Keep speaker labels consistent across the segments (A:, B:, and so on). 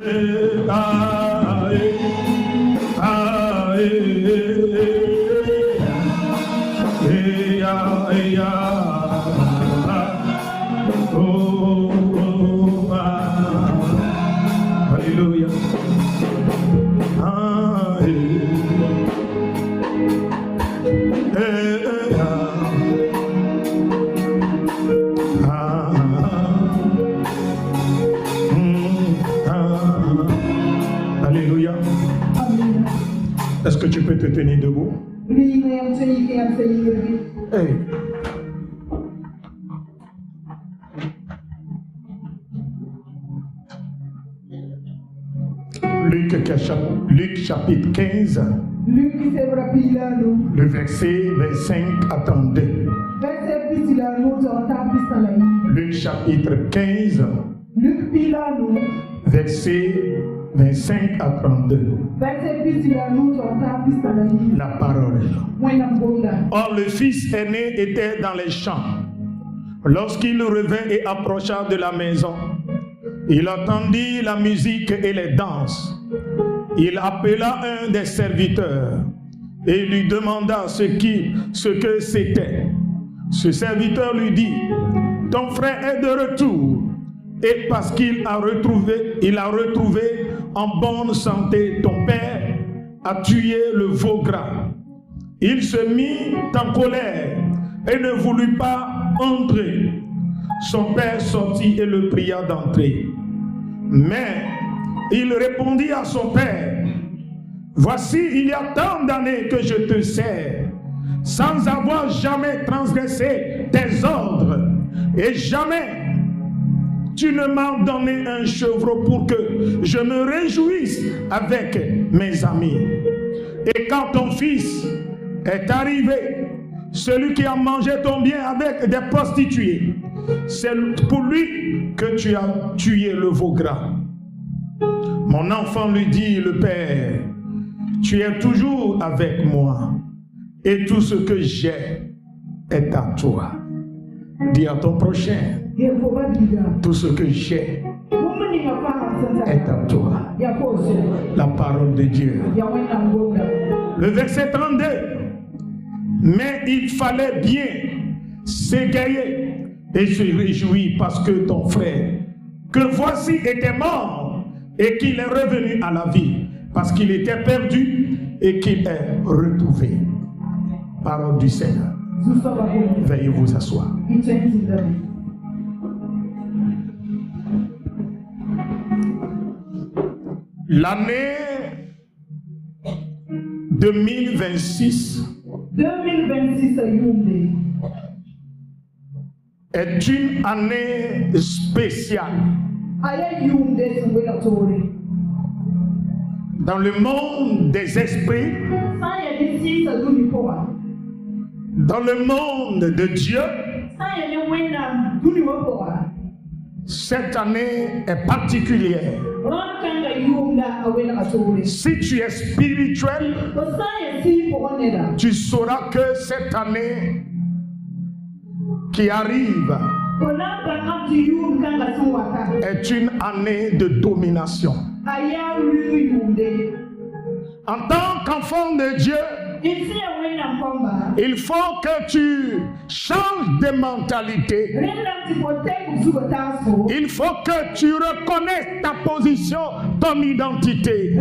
A: Alléluia. Alléluia. Est-ce que tu peux te tenir debout? Hey. Luc chapitre 15, le verset 25 à 32. Luc chapitre 15, verset 25 à 32. La parole. Or le fils aîné était dans les champs. Lorsqu'il revint et approcha de la maison, il entendit la musique et les danses. Il appela un des serviteurs et lui demanda ce que c'était. Ce serviteur lui dit: ton frère est de retour, et parce qu'il a retrouvé en bonne santé ton père a tué le veau gras. Il se mit en colère et ne voulut pas entrer. Son père sortit et le pria d'entrer. Mais il répondit à son père: voici, il y a tant d'années que je te sers, sans avoir jamais transgressé tes ordres, et jamais tu ne m'as donné un chevreau pour que je me réjouisse avec mes amis. Et quand ton fils est arrivé, celui qui a mangé ton bien avec des prostituées, c'est pour lui que tu as tué le veau gras. Mon enfant, lui dit le père, tu es toujours avec moi, et tout ce que j'ai est à toi. Dis à ton prochain, tout ce que j'ai est à toi. La parole de Dieu. Le verset 32. Mais il fallait bien s'égayer et se réjouir parce que ton frère, que voici, était mort et qu'il est revenu à la vie, parce qu'il était perdu et qu'il est retrouvé. Parole du Seigneur. Veuillez vous asseoir. L'année 2026 est une année spéciale. Dans le monde des esprits, dans le monde de Dieu, cette année est particulière. Si tu es spirituel, tu sauras que cette année qui arrive est une année de domination. En tant qu'enfant de Dieu, il faut que tu changes de mentalité. Il faut que tu reconnaisses ta position, ton identité.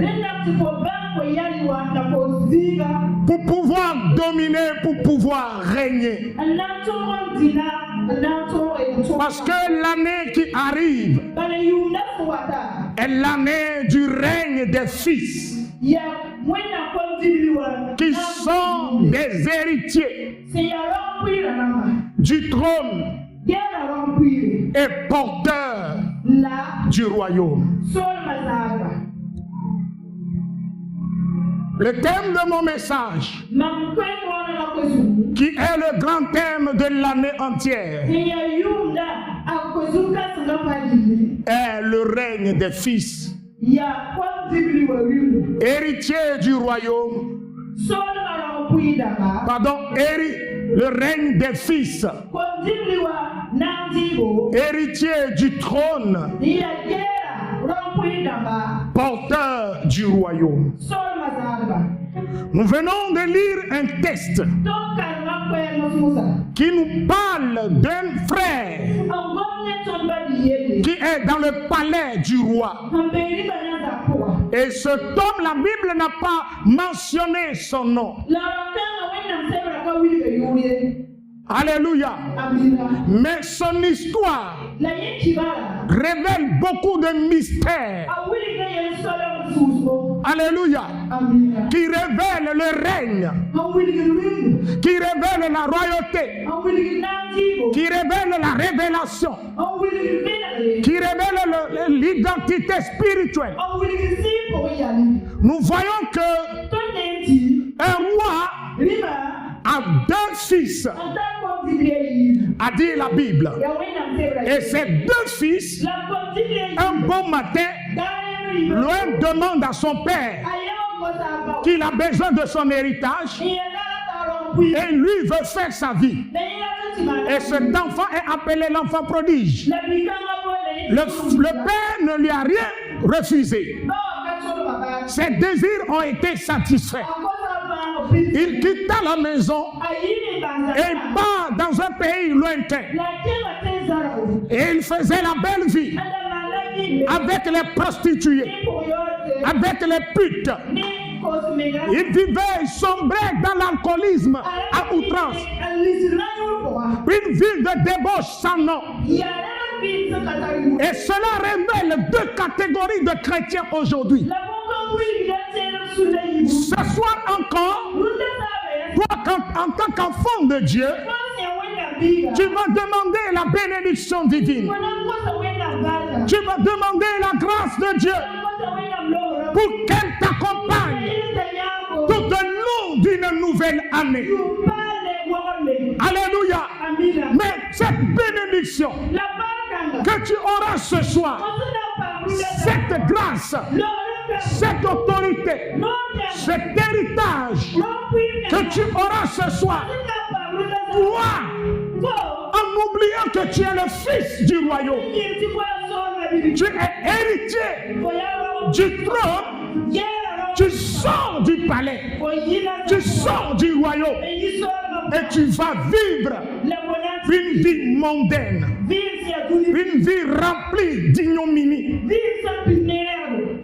A: Pour pouvoir dominer, pour pouvoir régner. Parce que l'année qui arrive est l'année du règne des fils, qui sont des héritiers du trône et porteurs du royaume. Le thème de mon message, qui est le grand thème de l'année entière, est le règne des fils, héritiers du royaume. Pardon, le règne des fils, héritiers du trône porteur du royaume. Nous venons de lire un texte qui nous parle d'un frère qui est dans le palais du roi. Et cet homme, la Bible n'a pas mentionné son nom. Alléluia. Mais son histoire révèle beaucoup de mystères. Alléluia. Qui révèle le règne, qui révèle la royauté, qui révèle la révélation, qui révèle l'identité spirituelle. Nous voyons que un roi a deux fils, a dit la Bible. Et ces deux fils, un bon matin, l'un demande à son père qu'il a besoin de son héritage et lui veut faire sa vie. Et cet enfant est appelé l'enfant prodige. Le père ne lui a rien refusé. Ses désirs ont été satisfaits. Il quitta la maison et part dans un pays lointain. Et il faisait la belle vie avec les prostituées, avec les putes. Il vivait, il sombrait dans l'alcoolisme à outrance. Une ville de débauche sans nom. Et cela révèle deux catégories de chrétiens aujourd'hui. Ce soir encore, toi en tant qu'enfant de Dieu, tu vas demander la bénédiction divine. Tu vas demander la grâce de Dieu pour qu'elle t'accompagne tout au long d'une nouvelle année. Alléluia. Mais cette bénédiction que tu auras ce soir, cette grâce, cette autorité, cet héritage que tu auras ce soir, toi, en oubliant que tu es le fils du royaume, tu es héritier du trône, tu sors du palais, tu sors du royaume et tu vas vivre une vie mondaine, une vie remplie d'ignominie.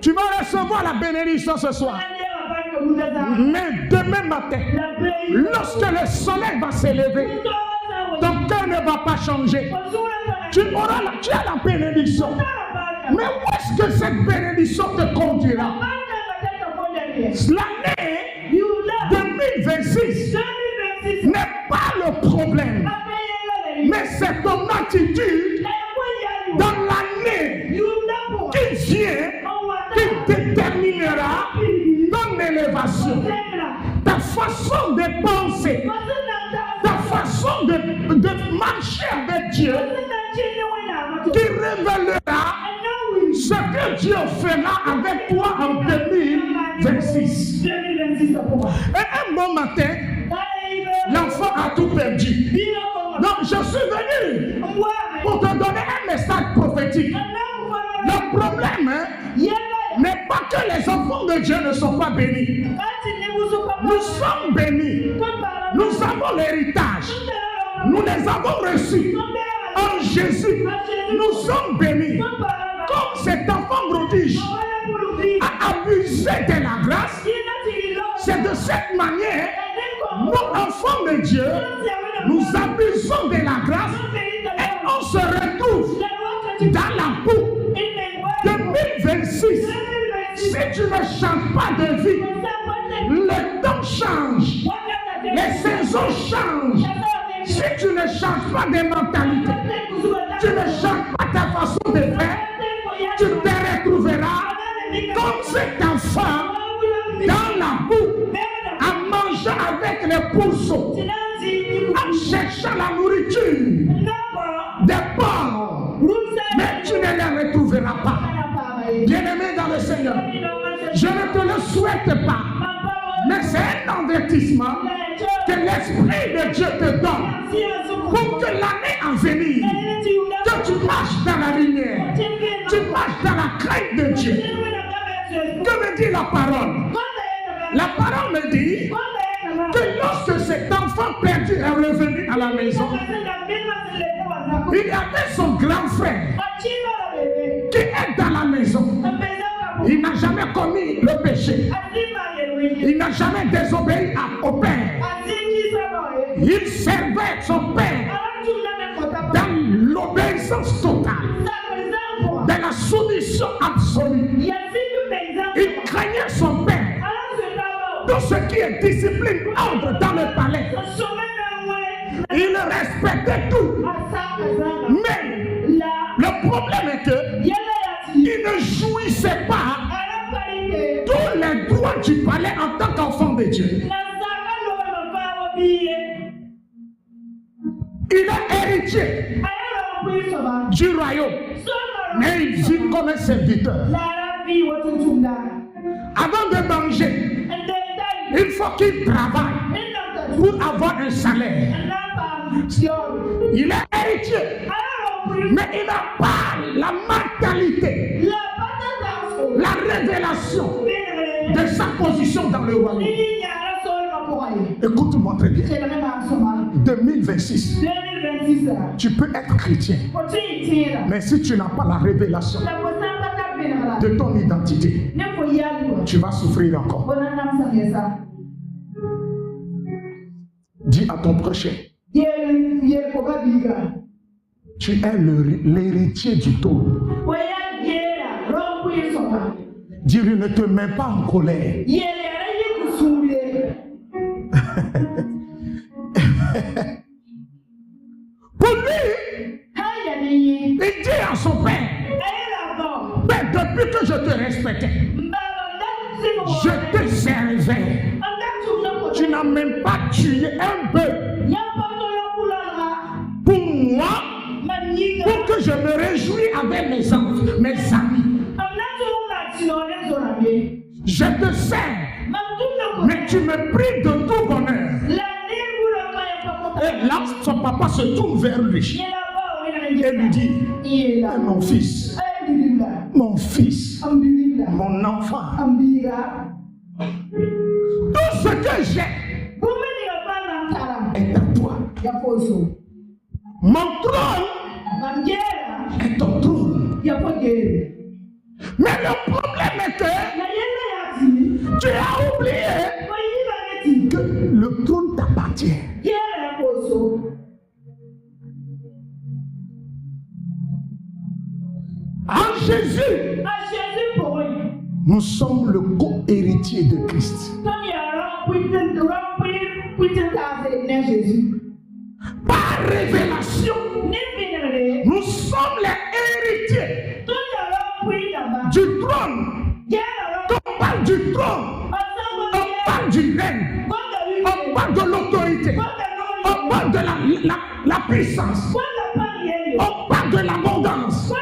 A: Tu vas recevoir la bénédiction ce soir. Mais demain matin, lorsque le soleil va s'élever, ton cœur ne va pas changer. Tu as la bénédiction. Mais où est-ce que cette bénédiction te conduira? L'année 2026 n'est pas le problème, mais c'est ton attitude dans l'année qui vient qui déterminera ton élévation, ta façon de penser, ta façon de marcher avec Dieu, qui révélera ce que Dieu fera avec toi en 2026. Et un bon matin, l'enfant a tout perdu. Donc je suis venu pour te donner un message prophétique. Le problème n'est pas que les enfants de Dieu ne sont pas bénis. Nous sommes bénis. Nous avons l'héritage. Nous les avons reçus en Jésus. Nous sommes bénis. Comme cet enfant prodige a abusé de la grâce, c'est de cette manière, nous, enfants de Dieu, nous abusons de la grâce et on se retrouve dans la boue. 2026, si tu ne changes pas de vie, le temps change, les saisons changent. Si tu ne changes pas de mentalité, tu ne changes pas ta façon de faire, tu te retrouveras comme cet enfant dans la boue, à manger avec les pourceaux, en cherchant la nourriture des porcs, mais tu ne les retrouveras pas. Bien-aimé dans le Seigneur, je ne te le souhaite pas, mais c'est un avertissement que l'Esprit de Dieu te donne pour que l'année à venir, que tu marches dans la lumière, tu marches dans la crainte règne de Dieu. Que me dit la parole? La parole me dit que lorsque cet enfant perdu est revenu à la maison, il y avait son grand frère qui est dans la maison. Il n'a jamais commis le péché. Il n'a jamais désobéi au Père. Il servait son Père dans l'obéissance totale, dans la soumission absolue. Il craignait son Père. Tout ce qui est discipline, ordre dans le palais. Il respectait tout. Mais le problème est que il ne jouissait pas tous les droits du palais en tant qu'enfant de Dieu. Il est héritier du royaume, mais il vit comme un serviteur. Avant de manger, il faut qu'il travaille pour avoir un salaire. Il est héritier, mais il n'a pas la mentalité, la révélation de sa position dans le royaume. Écoute-moi très bien. 2026, tu peux être chrétien, mais si tu n'as pas la révélation de ton identité, tu vas souffrir encore. Dis à ton prochain, tu es l'héritier du trône. Dieu ne te met pas en colère. Pour lui, il dit à son père, Père, depuis que je te respectais, je te servais. Tu n'as même pas tué un bœuf pour moi, pour que je me réjouisse avec mes amis. Je te sers, mais tu me prives de tout bonheur. Et là, son papa se tourne vers lui et lui dit, mon fils, mon enfant, tout ce que j'ai est à toi. Mon trône est ton trône. Mais le problème est que tu as oublié que le trône t'appartient. En Jésus, nous sommes le co-héritier de Christ. Par révélation, nous sommes les héritiers du trône. Quand on parle du trône, on parle du règne, on parle de l'autorité, on parle de la puissance, on parle de l'abondance.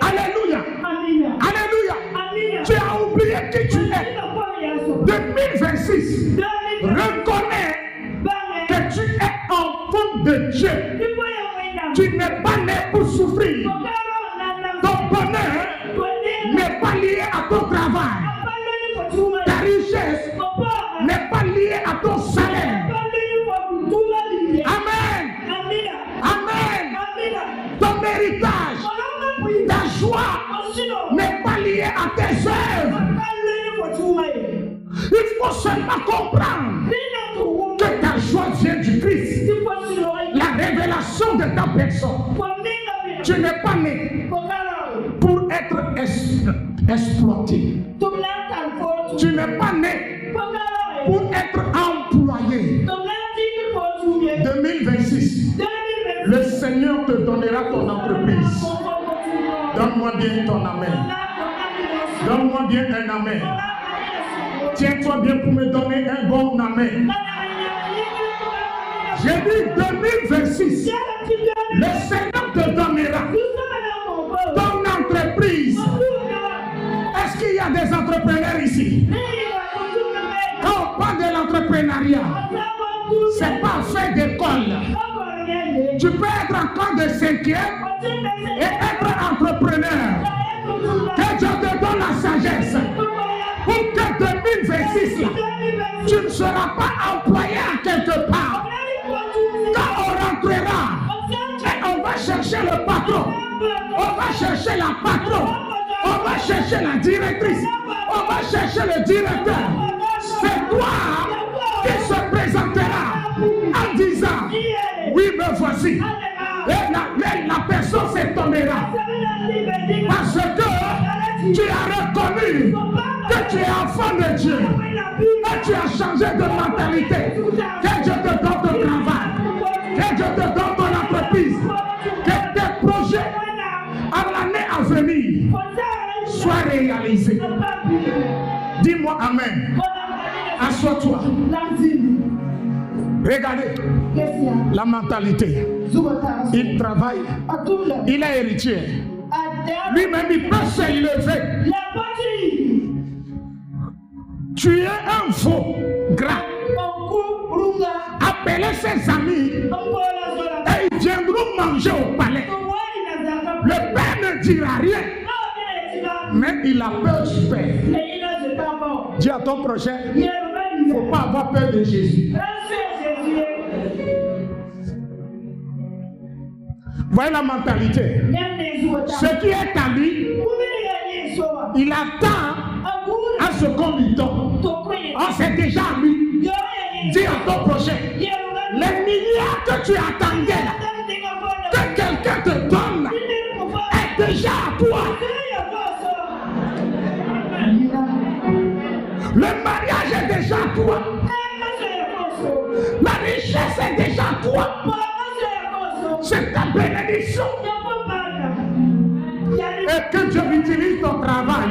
A: Alléluia. Alléluia. Tu as oublié qui tu es. 2026, reconnais que tu es enfant de Dieu. Tu n'es pas né pour souffrir. Ton bonheur n'est pas lié à ton travail. Ta richesse n'est pas liée à ton salaire. Amen. Amen. Ton héritage, ta joie n'est pas liée à tes œuvres. Il faut seulement comprendre que ta joie vient du Christ. La révélation de ta personne. Tu n'es pas né pour être exploité. Tu n'es pas né pour être employé. 2026, le Seigneur te donnera ton entreprise. Donne-moi bien ton amen. Donne-moi bien un amen. Tiens-toi bien pour me donner un bon amen. J'ai dit 2026, le Seigneur te donnera ton entreprise. Est-ce qu'il y a des entrepreneurs ici? Quand on parle de l'entrepreneuriat, c'est pas fait d'école. Tu peux être en classe de 5e et être entrepreneur. Que Dieu te donne la sagesse pour que 2026 là, tu ne seras pas employé à quelque part. Quand on rentrera et on va chercher le patron, on va chercher la patronne, on va chercher la directrice, on va chercher le directeur. C'est toi qui se présentera en disant oui, me voici. Et la personne s'étonnera parce que tu as reconnu que tu es enfant de Dieu et tu as changé de mentalité. Que Dieu te donne ton travail, que Dieu te donne ton entreprise, que tes projets à l'année à venir soient réalisés. Dis-moi Amen. Assois-toi. Regardez la mentalité. Il travaille, il est héritier. Lui-même, il peut s'élever. Tu es un faux gras. Appelez ses amis et ils viendront manger au palais. Le père ne dira rien, mais il a peur du père. Dis à ton prochain, il ne faut pas avoir peur de Jésus. Voyez la mentalité. Ce qui est à lui, il attend à ce qu'on lui donne. Oh, c'est déjà à lui. Dis à ton prochain, les milliards que tu attendais là, que quelqu'un te donne là, est déjà à toi. Le mariage est déjà à toi. La richesse est déjà à toi. C'est ta bénédiction. Et que Dieu utilise ton travail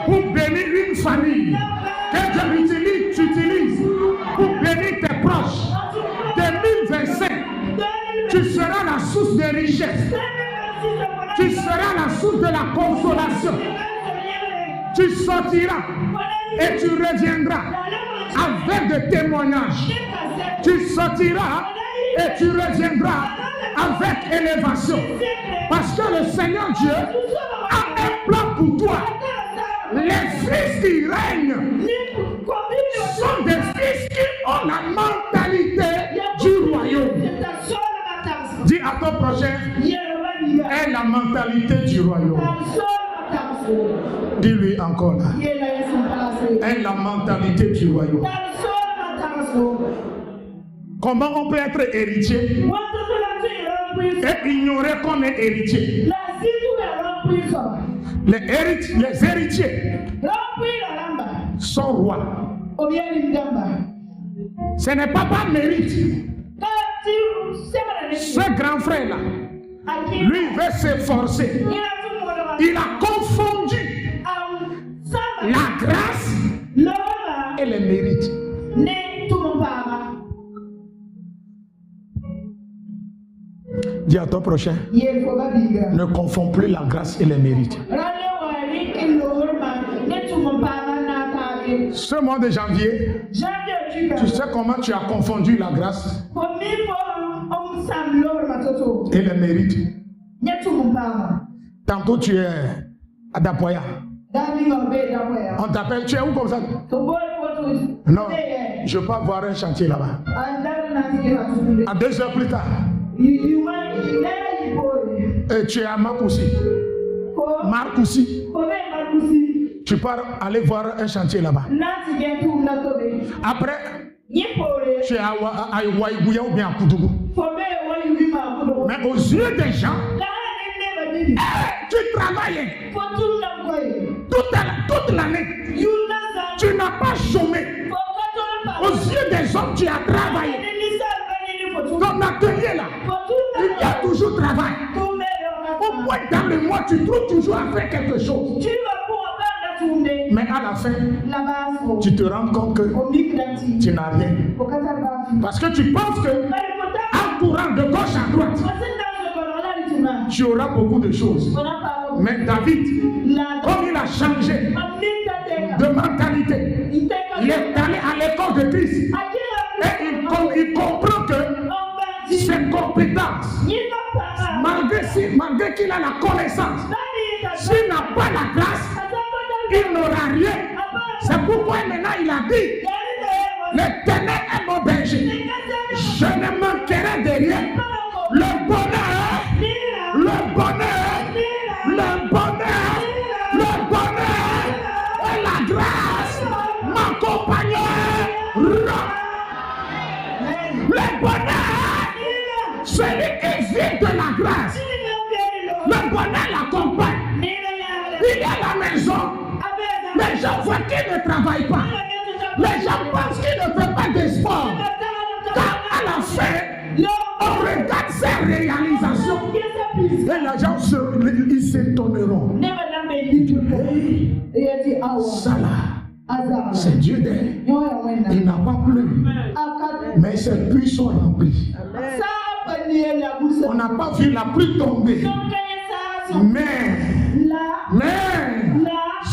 A: pour bénir une famille. Que Dieu utilise pour bénir tes proches. 2025, tu seras la source de richesse. Tu seras la source de la consolation. Tu sortiras et tu reviendras avec des témoignages. Tu sortiras et tu reviendras avec élévation. Parce que le Seigneur Dieu a un plan pour toi. Les fils qui règnent sont des fils qui ont la mentalité du royaume. Dis à ton prochain, est la mentalité du royaume. Dis-lui encore là. Est la mentalité du royaume. Comment on peut être héritier et ignorer qu'on est héritier? Les héritiers sont rois. Ce n'est pas par mérite. Ce grand frère là, lui veut s'efforcer. Il a confondu la grâce et les mérites. Dis à ton prochain, ne confonds plus la grâce et les mérites. Ce mois de janvier, tu sais comment tu as confondu la grâce et les mérites. Tantôt tu es à Dapoya. On t'appelle, tu es où comme ça? Non, je peux voir un chantier là-bas. À 2 heures plus tard. Et tu es à Marcoussi. Tu pars aller voir un chantier là-bas. Après, tu es à Waïbouya ou bien à Koudougou. Mais aux yeux des gens, tu travailles toute l'année. Tu n'as pas chômé. Aux yeux des hommes, tu as travaillé. Ton atelier là, il y a toujours travail. Au moins dans le mois, tu trouves toujours à faire quelque chose. Mais à la fin, tu te rends compte que tu n'as rien. Parce que tu penses que en courant de gauche à droite, tu auras beaucoup de choses. Mais David, comme il a changé de mentalité, il est allé à l'école de Christ. Et il comprend que ses compétences, malgré qu'il a la connaissance, S'il n'a pas la grâce, il n'aura rien. C'est pourquoi maintenant il a dit, l'Éternel est mon berger. Je ne manquerai de rien. Le bonheur, le bonheur, le bonheur, le bonheur et la grâce m'accompagneront. Le bonheur, celui qui vit de la grâce, le bonheur l'accompagne. Il est à la maison. Les gens voient qu'il ne travaille pas. Les gens pensent qu'il ne fait pas de sport. Car à la fin, on regarde ses réalisations. Et les gens ils s'étonneront. Ça là, c'est Dieu d'aide. Il n'a pas plu. Mais ses puits sont remplis. On n'a pas vu la pluie tomber. Mais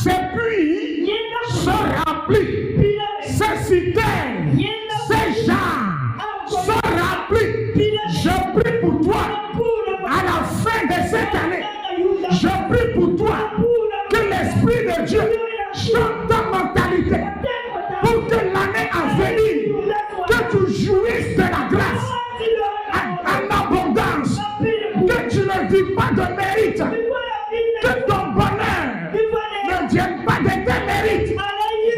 A: ces puits sont remplis. Ces citernes, ces gens sont remplis. Je prie pour toi. À la fin de cette année, je prie pour toi que l'Esprit de Dieu change ta mentalité pour que l'année à venir, que tu jouisses de la grâce en abondance, que tu ne vis pas de mérite, que ton bonheur ne vienne pas de tes mérites,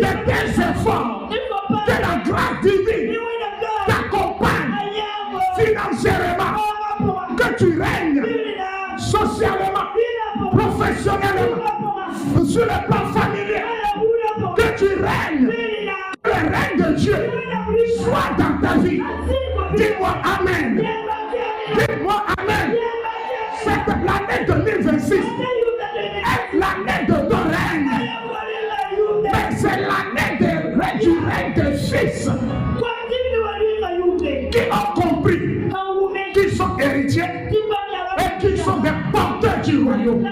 A: de tes efforts, que la grâce divine t'accompagne financièrement, que tu règnes socialement, professionnellement, sur le plan familial, que tu règnes, que le règne de Dieu soit dans ta vie. Dis-moi Amen. Dis-moi Amen. C'est l'année 2026 est l'année de ton règne. Mais c'est l'année du règne de Fils qui ont compris qu'ils sont héritiers et qu'ils sont des porteurs du royaume.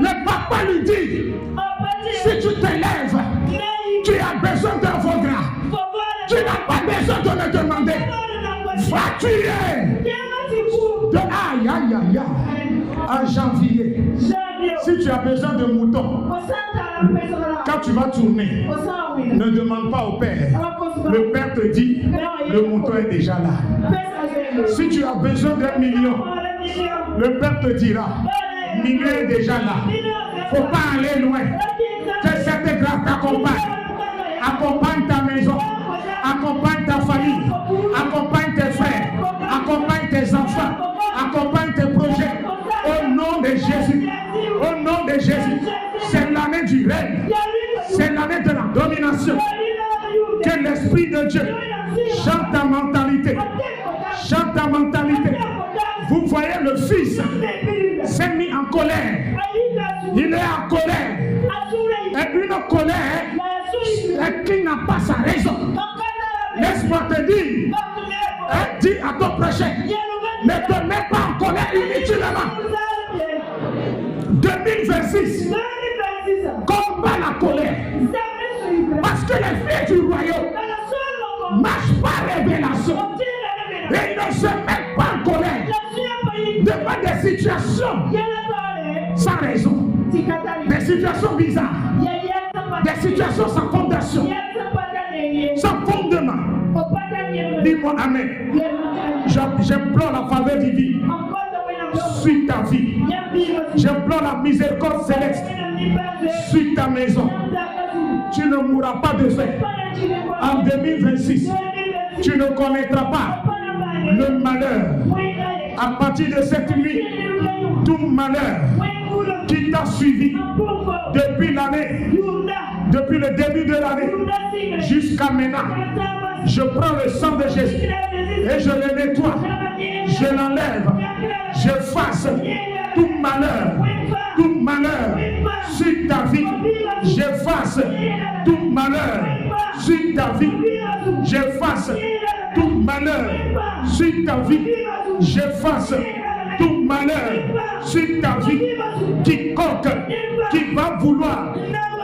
A: Le papa lui dit, si tu te lèves, tu as besoin d'un faux gras. Tu n'as pas besoin de me demander. Va tuer. De aïe, aïe, aïe, aïe. En janvier, si tu as besoin de moutons, quand tu vas tourner, ne demande pas au père. Le père te dit, le mouton est déjà là. Si tu as besoin d'1 million, le père te dira, million est déjà là. Faut pas aller loin. Que cette grâce t'accompagne. Accompagne ta maison. Accompagne ta famille. Accompagne tes frères. Accompagne tes enfants. Accompagne tes projets. Au nom de Jésus. Au nom de Jésus. C'est l'année du règne. C'est l'année de la domination. Que l'Esprit de Dieu chante ta mentalité. Chante ta mentalité. Vous voyez le Fils s'est mis en colère. Il est en colère. Et une colère qui n'a pas sa raison. Laisse-moi te dire. Dis à ton prochain. Ne te mets pas en colère inutilement. 2026. Combat la colère. Parce que les filles du royaume marchent par révélation. Et ils ne se mettent pas en colère devant des situations sans raison, des situations bizarres, des situations sans fondation, sans fondement. Dis-moi Amen. J'implore la faveur divine sur ta vie. J'implore la miséricorde céleste sur ta maison. Tu ne mourras pas de faim. En 2026, tu ne connaîtras pas le malheur. À partir de cette nuit, tout malheur qui t'a suivi depuis l'année, depuis le début de l'année jusqu'à maintenant, je prends le sang de Jésus et je le nettoie, je l'enlève, j'efface tout malheur sur ta vie, j'efface tout malheur sur ta vie, j'efface tout malheur sur ta vie, j'efface tout malheur sur ta vie. Quiconque qui va vouloir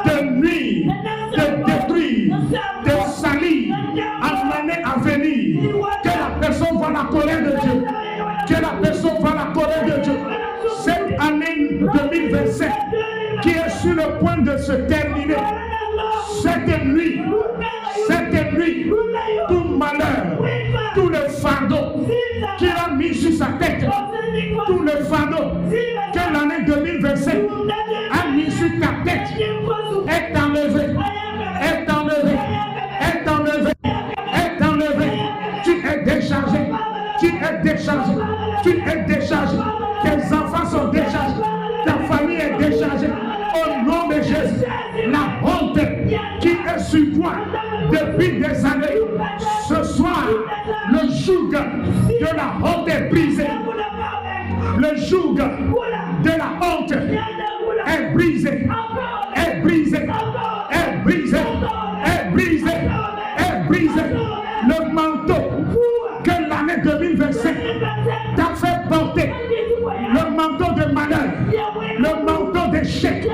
A: te nuire, te détruire, te salir en l'année à venir, que la personne voit la colère de Dieu, que la personne voit la colère de Dieu. Cette année 2027 qui est sur le point de se terminer. Cette nuit, tout malheur, tout le fardeau qu'il a mis sur sa tête, tout le fardeau que l'année 2027 a mis sur ta tête est enlevé, est enlevé, est enlevé, est enlevé. Tu es déchargé, tu es déchargé, tu es déchargé. Tes enfants sont déchargés, ta famille est déchargée. Au nom de Jésus, la honte qui est sur toi depuis des années, ce soir, le joug de la honte est brisé. Le joug de la honte est brisé, est brisé, est brisé, est brisé, est brisé. Le manteau que l'année 2025 t'a fait porter, le manteau de malheur, le manteau d'échec,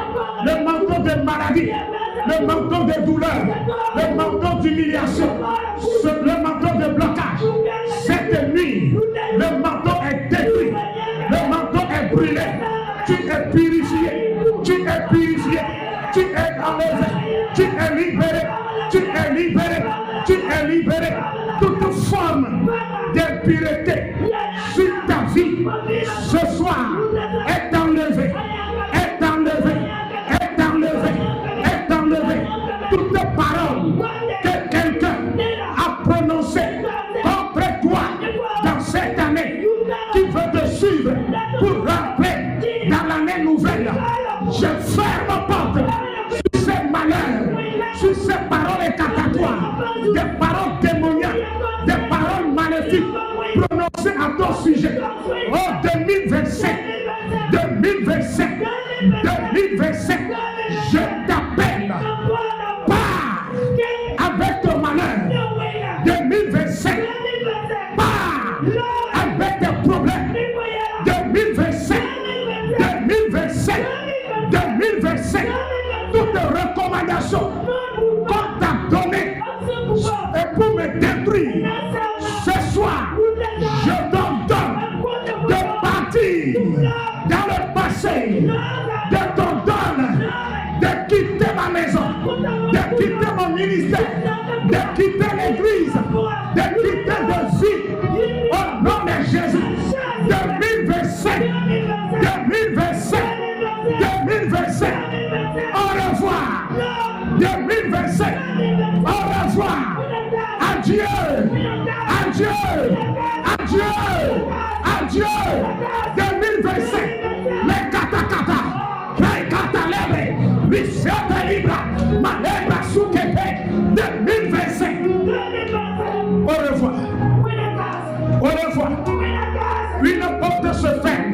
A: le manteau de maladie, le manteau de douleur, le manteau d'humiliation, le manteau de blocage. Cette nuit, le manteau est détruit, le manteau est brûlé. Tu es purifié, tu es purifié, tu es enlevé, tu es libéré, tu es libéré, tu es libéré. Toute forme d'impureté sur ta vie ce soir est enlevée, est enlevée, est enlevée, est enlevée. Toute parole que quelqu'un a prononcée contre toi dans cette année, qui veut te suivre pour rentrer dans l'année nouvelle, je ferme porte sur ces malheurs, sur ces paroles écatatoires, des paroles démoniaques, des paroles maléfiques prononcées à ton sujet. Oh 2027, 2027, 2027, je t'appelle, pars avec ton malheur. 2027, pars avec tes problèmes. 2027, 2027, 2027, toutes les recommandations qu'on t'a données et pour me détruire, ce soir, je t'ordonne de partir dans le passé, de t'ordonne de quitter ma maison, de quitter mon ministère, de quitter l'église, de quitter de vie, au nom de Jésus. 2027, 2027, 2027, au revoir. 2027, au revoir. Adieu, adieu, adieu, adieu. 2027, les katakata, les katalebre, Bishop Libra, Malebra Soukete. 2025, au revoir, au revoir. Une porte se ferme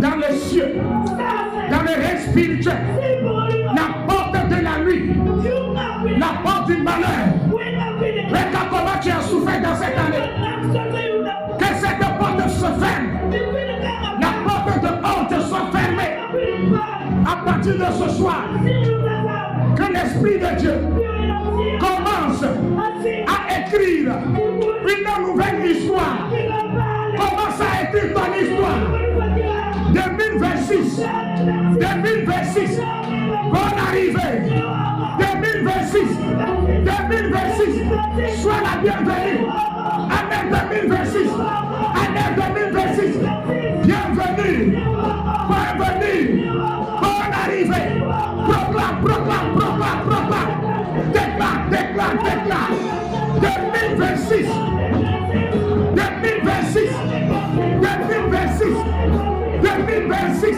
A: dans les cieux, dans les règnes spirituels. La porte de la nuit, la porte du malheur. Regarde comment tu as souffert dans cette année. Que cette porte se ferme. La porte de honte soit fermée. À partir de ce soir, que l'Esprit de Dieu commence à écrire une nouvelle histoire. Commence à écrire ton histoire. 2026, 2026, bonne arrivée. 2026, 2026, sois la bienvenue. Année 2026, année 2026, bienvenue, bienvenue, bonne arrivée. Proclame, proclame, proclame, proclame. Déclare, déclare, déclare. 2026, 2026, 2026, 2026,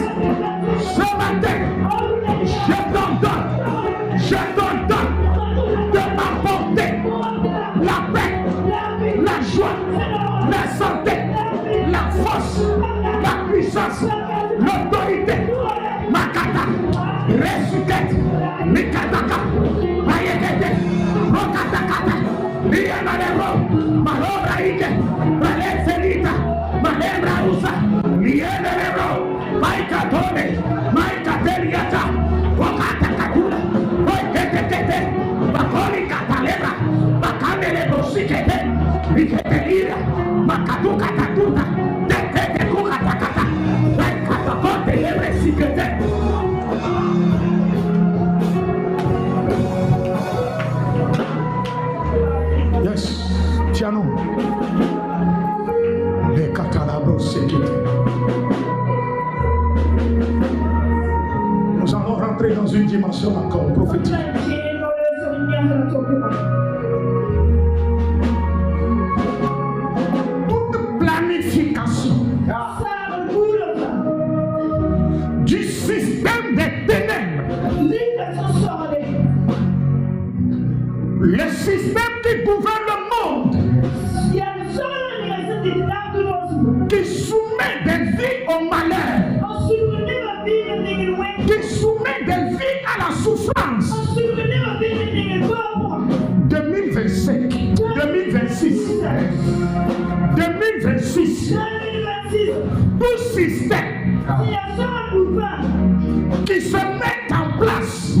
A: ce matin, je t'en donne de m'apporter la paix, la joie, la santé, la force, la puissance, l'autorité, Makata, Resukete, Mikataka, Mayekete, Rokatakata, Lianalero, Malobra Ike, Valencelita, Malebra Usa, Lianalero, Maikatone, Maikateliata, Rokatakatula, Roikete, Bakoli Katalebra, Bakamele Bosikete, Miketelira, Makatuka Tatuta, Tete Kukatakata, Maikatakote Lebre Sikete. sur ma corde prophétique. Toute planification du système des ténèbres, le système qui gouverne le monde, qui soumet des vies au malheur, qui soumet des vies à la souffrance. 2025, 2026, 2026, tout système qui se met en place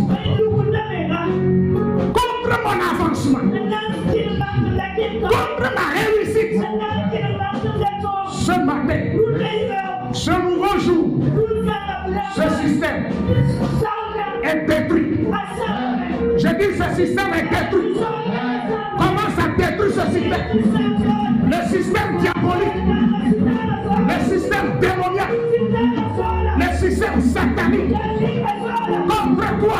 A: contre mon avancement, contre ma réussite, ce matin, ce nouveau jour, ce système est détruit. Je dis ce système est détruit. Comment ça détruit ce système? Le système diabolique, le système démoniaque, le système satanique. Contre toi,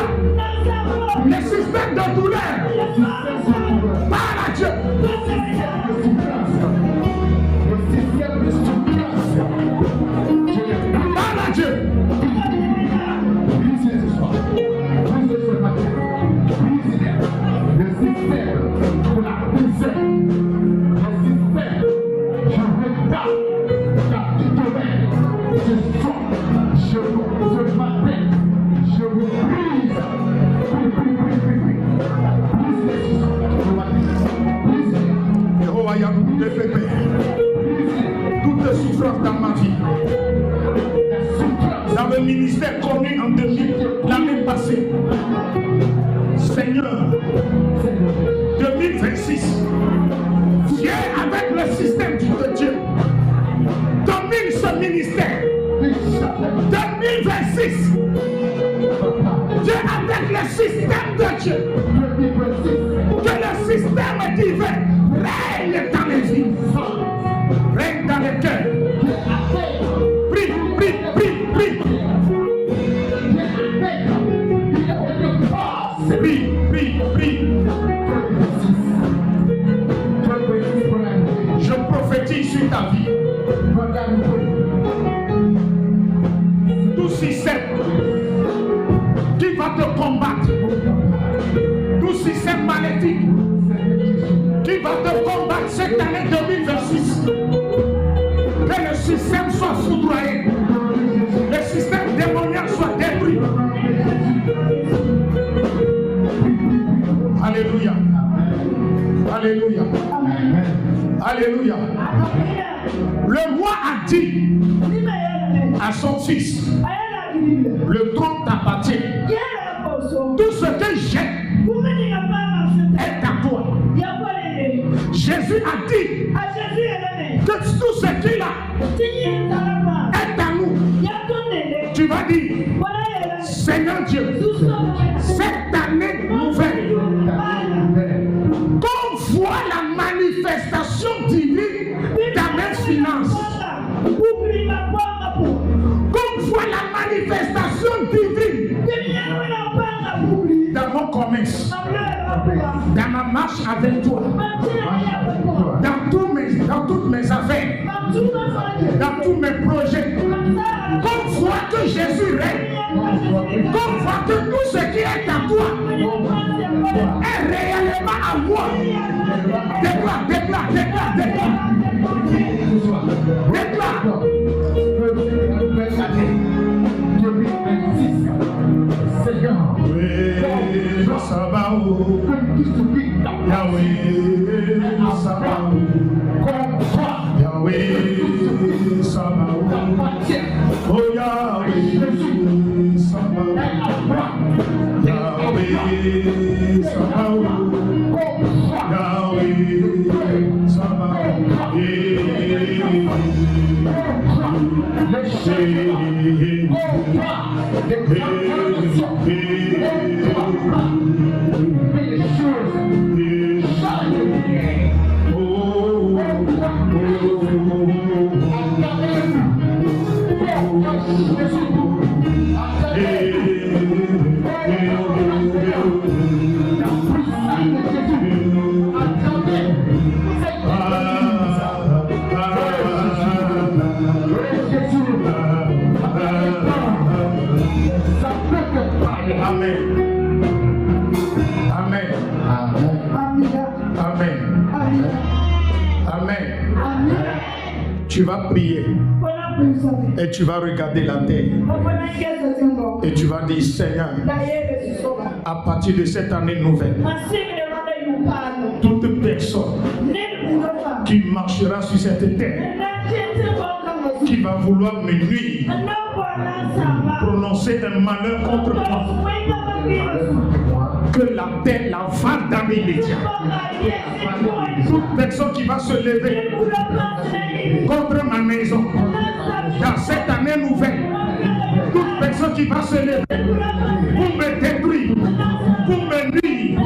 A: le système de douleur. Parle à Dieu. Parle à Dieu. Toute souffrance dans ma vie, dans le ministère connu en 2000, l'année passée, Seigneur, 2026, viens avec le système de Dieu, domine ce ministère. 2026, viens avec le système de Dieu, que le système divin règne dans les vies, règne dans les cœurs. Prie, prie, prie, prie. Prie, prie, prie. Je prophétise sur ta vie. Tout système qui va te combattre, tout système maléfique qui va te combattre cette année 2026, que le système soit foudroyé, le système démoniaque soit détruit. Alléluia. Alléluia. Alléluia. Le roi a dit à son fils, le trône t'appartient. Tout ce que j'ai est à toi. Jésus a dit que tout ce qu'il a est à nous. Tu vas dire, Seigneur Dieu, cette année nouvelle, qu'on voit la manifestation divine dans mes finances, qu'on voit la manifestation divine dans mon commerce, dans ma marche avec toi, dans toutes mes affaires, dans tous mes projets, qu'on voit que Jésus règne, qu'on voit que tout ce qui est à toi est réellement à moi. Déclare, déclare, déclare, déclare. Déclare. Yahweh Sabaoth, Yahweh Sabaoth, Yahweh Sabaoth, oh Yahweh Sabaoth, Yahweh Sabaoth, Yahweh Sabaoth, Tu vas prier et tu vas regarder la terre et tu vas dire Seigneur, à partir de cette année nouvelle, toute personne qui marchera sur cette terre, qui va vouloir me nuire, prononcer un malheur contre moi, que la terre la va dans l'immédiat. Toute personne qui va se lever contre ma maison dans cette année nouvelle, toute personne qui va se lever pour me détruire, pour me nuire,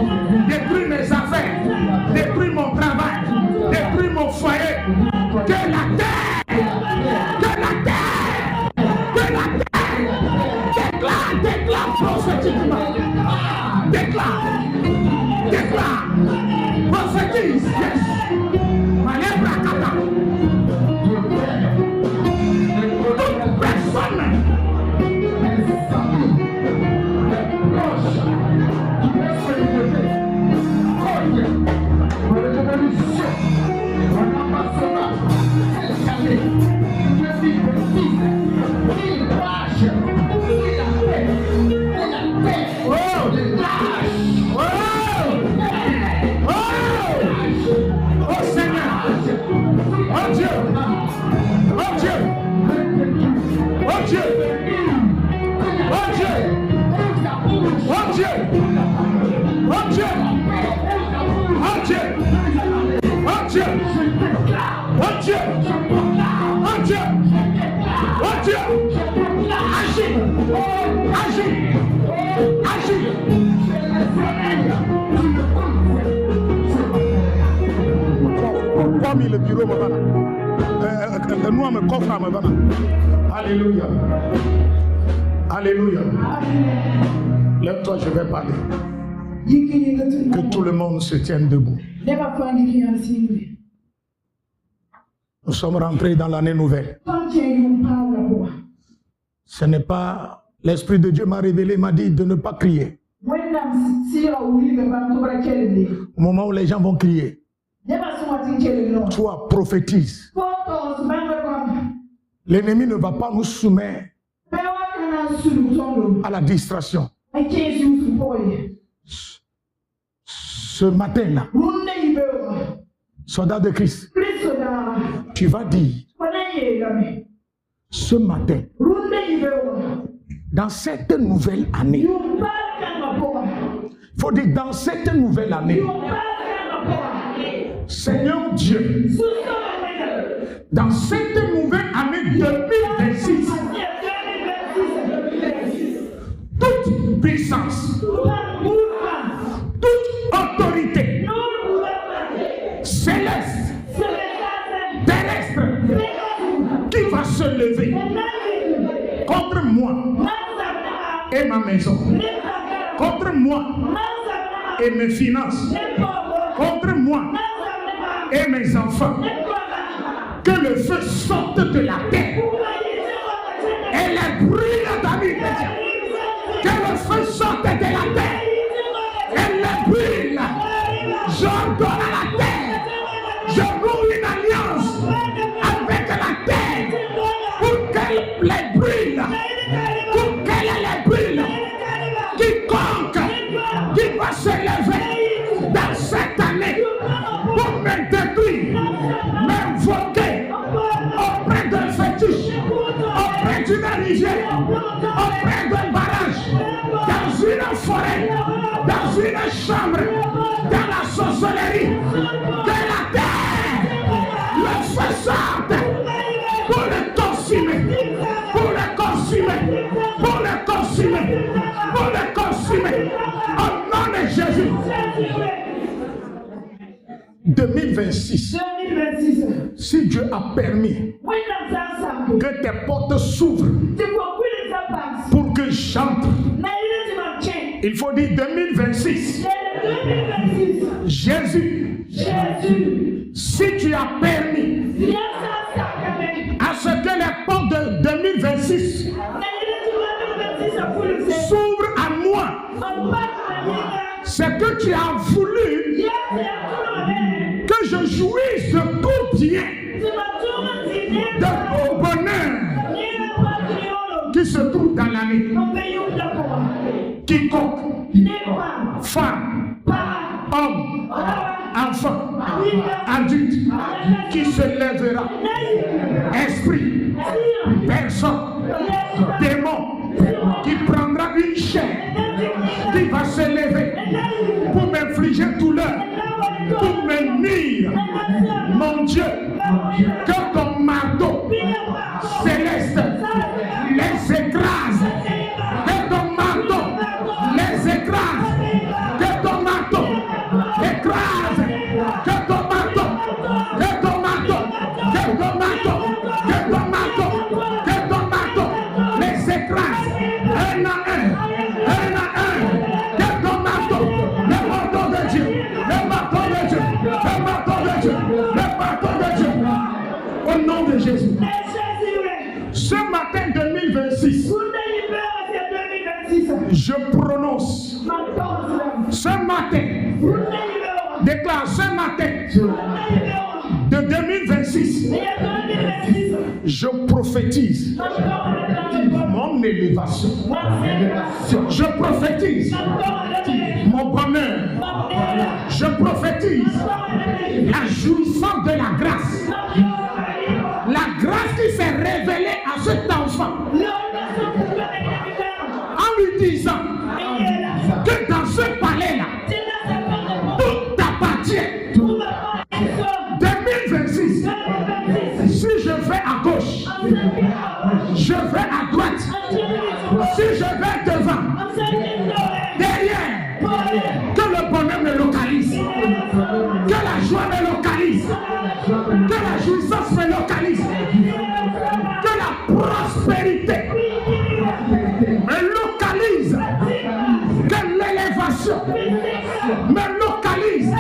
A: détruire mes affaires, détruire mon travail, détruire mon foyer, que la terre déclare prophétiquement, déclare, prophétise, yes. Toute personne le bureau me va là. Nous me coffre me va là. Alléluia. Alléluia. Lève-toi, je vais parler. Que tout le monde se tienne debout. Nous sommes rentrés dans l'année nouvelle. Ce n'est pas l'Esprit de Dieu m'a révélé, m'a dit de ne pas crier. Au moment où les gens vont crier, toi prophétise. L'ennemi ne va pas nous soumettre à la distraction. Ce matin-là, soldat de Christ, tu vas dire, ce matin, dans cette nouvelle année, il faut dire dans cette nouvelle année, Seigneur Dieu, dans cette nouvelle année 2026, toute puissance, toute autorité céleste, terrestre, qui va se lever contre moi et ma maison, contre moi et mes finances, contre moi et mes enfants, que le feu sorte de la terre et les brûle dans l'immédiat. Que le feu sorte de la terre et les brûle. J'ordonne à la terre, je noue une alliance avec la terre pour qu'elle les brûle, pour qu'elle les brûle. Quiconque qui va se lever dans cette année pour me détruire, m'invoquer auprès d'un fétiche, auprès d'une rivière, auprès d'un barrage, dans une forêt, dans une chambre, dans la sorcellerie, que la terre, le feu sorte pour le consumer, pour le consumer, pour le consumer, pour le consumer, au nom de Jésus. 2026, si Dieu a permis que tes portes s'ouvrent pour que j'entre Il faut dire 2026. Jésus, si tu as permis à ce que les portes de 2026 s'ouvrent à moi, c'est que tu as voulu que je jouisse de tout bien, de tout bonheur qui se trouve dans l'année. Quiconque, femme, homme, enfant, adulte, qui se lèvera, esprit, personne, démon, qui prendra une chair, qui va se lever pour m'infliger douleur, pour me nuire, mon Dieu, que ton marteau céleste les écrase, que ton marteau les écrase, que ton marteau écrase, que ton marteau, que ton marteau, que ton marteau, que ton marteau, que ton marteau les écrase, un à un, que ton marteau, le marteau de Dieu, le marteau de Dieu, le marteau de Dieu, le marteau de Dieu, au nom de Jésus. Ce matin 2026, je prononce, ce matin, déclare ce matin de 2026, je prophétise mon élévation, je prophétise mon bonheur, je prophétise la jouissance de la grâce. La grâce qui s'est révélée à cet enfant en lui disant que dans ce palais-là, tout t'appartient. 2026, si je vais à gauche, je vais à droite, si je vais devant, derrière, que le bonheur me localise, que la joie me localise, que la jouissance me localise, que la prospérité me localise, que l'élévation me localise.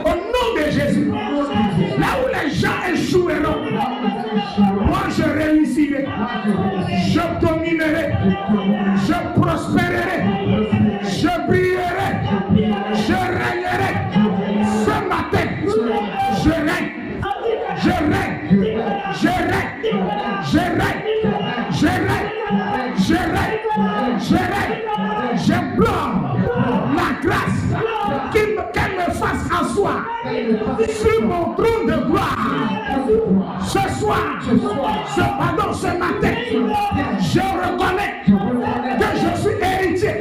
A: Au nom de Jésus, là où les gens échoueront, moi je réussirai, je dominerai, je prospérerai, je brillerai, je régnerai. Ce matin, je règne, je règne, je règne, je règne, je règne, je règne, je règne, j'implore la grâce qu'elle me fasse asseoir sur mon trône de gloire. Ce soir, ce matin, je reconnais que je suis héritier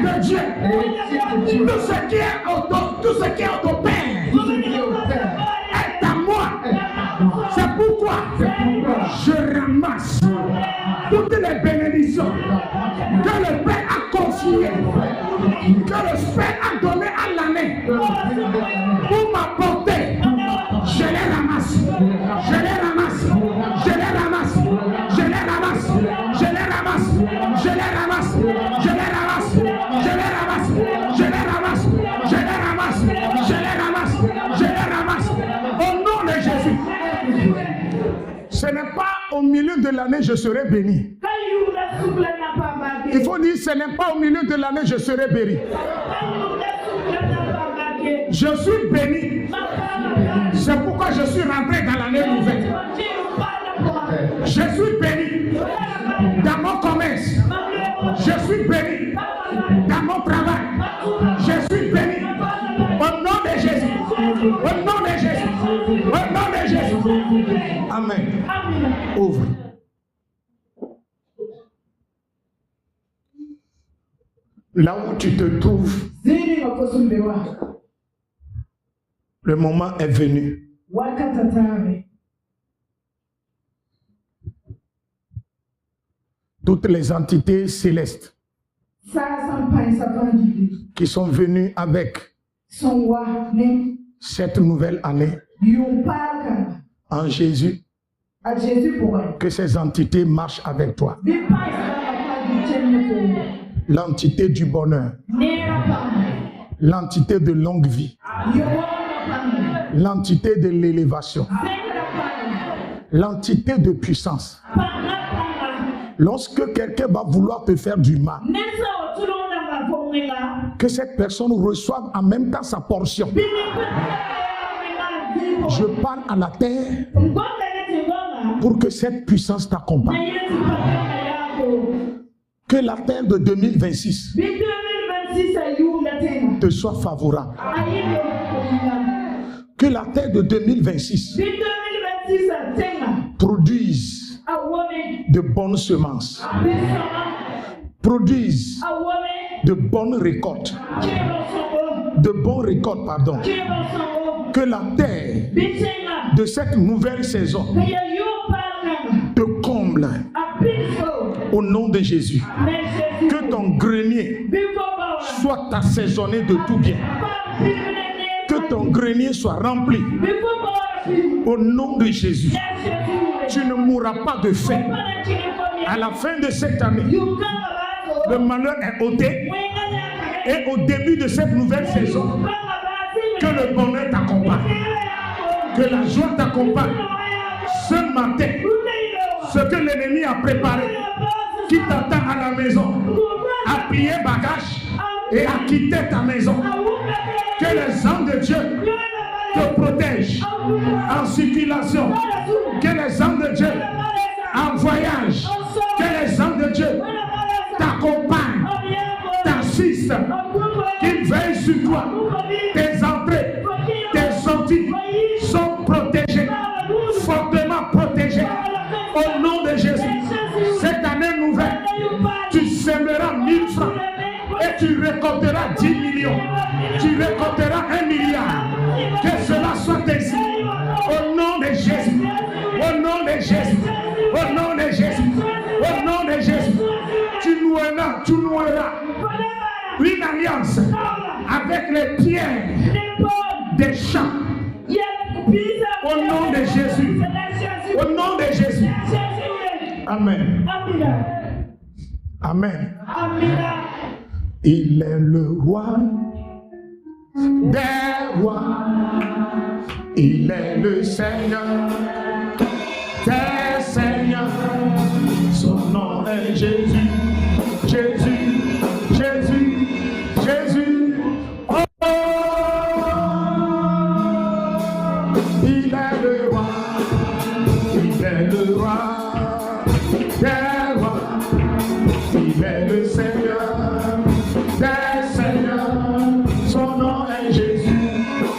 A: de Dieu. Tout ce qui est au Père est à moi. C'est pourquoi je ramasse toutes les bénédictions que le Père a confiées, que le Père a données à l'année pour m'apporter. Je les ramasse, je les ramasse, je les ramasse, je les ramasse, je les ramasse, je les ramasse, je les ramasse, je les ramasse, je les ramasse, je les ramasse, je les ramasse, je les ramasse. Au nom de Jésus. Ce n'est pas au milieu de l'année je serai béni. Il faut dire ce n'est pas au milieu de l'année je serai béni. Je suis béni. C'est pourquoi je suis rentré dans l'année nouvelle. Je suis béni dans mon commerce. Je suis béni dans mon travail. Je suis béni au nom de Jésus. Au nom de Jésus. Au nom de Jésus. Amen. Ouvre. Là où tu te trouves, le moment est venu. Toutes les entités célestes qui sont venues avec cette nouvelle année en Jésus, que ces entités marchent avec toi. l'entité du bonheur, l'entité de longue vie, l'entité de l'élévation, l'entité de puissance. Lorsque quelqu'un va vouloir te faire du mal, que cette personne reçoive en même temps sa portion. Je parle à la terre pour que cette puissance t'accompagne. Que la terre de 2026 te soit favorable. Que la terre de 2026 produise de bonnes semences, produise de bonnes récoltes, pardon. Que la terre de cette nouvelle saison te comble au nom de Jésus. Que ton grenier soit assaisonné de tout bien. Que ton grenier soit rempli au nom de Jésus. Tu ne mourras pas de faim. À la fin de cette année, le malheur est ôté. Et au début de cette nouvelle saison, que le bonheur t'accompagne. Que la joie t'accompagne. Ce matin, ce que l'ennemi a préparé, qui t'attend à la maison, a plié bagage et a quitté ta maison. Que les anges de Dieu te protègent en circulation. Que les anges de Dieu en voyage. Que les anges de Dieu t'accompagnent, t'assistent, qu'ils veillent sur toi. Tes entrées, tes sorties sont protégées, fortement protégées. Au nom de Jésus, cette année nouvelle, tu sèmeras 1000 francs et tu récolteras 10 millions. Tu récolteras 1 milliard. Que cela soit ainsi. Au nom de Jésus. Au nom de Jésus. Au nom de Jésus. Au nom de Jésus. Tu noueras une alliance avec les pierres des champs. Au nom de Jésus. Au nom de Jésus. Amen. Amen. Il est le roi des rois. Il est le Seigneur des seigneurs. Son nom est Jésus. Jésus. Jésus. Jésus. Oh, il est le roi. Il est le roi des rois. Il est le Seigneur des seigneurs. Son nom est Jésus.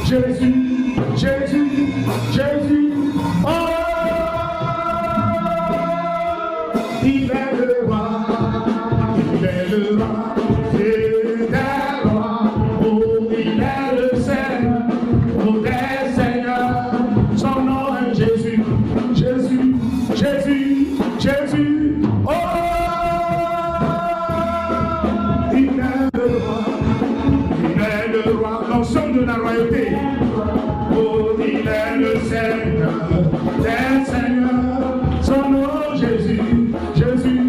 A: Jésus. Jésus. Jésus. Oh, il est le roi. Il est le roi des rois. Oh, il est le Seigneur des seigneurs. Son nom est Jésus. Jésus. Jésus. Jésus. Oh, il est le roi. Il est le roi. L'ensemble de la royauté. Oh, il est le Seigneur des seigneurs. Son nom Jésus. Jésus.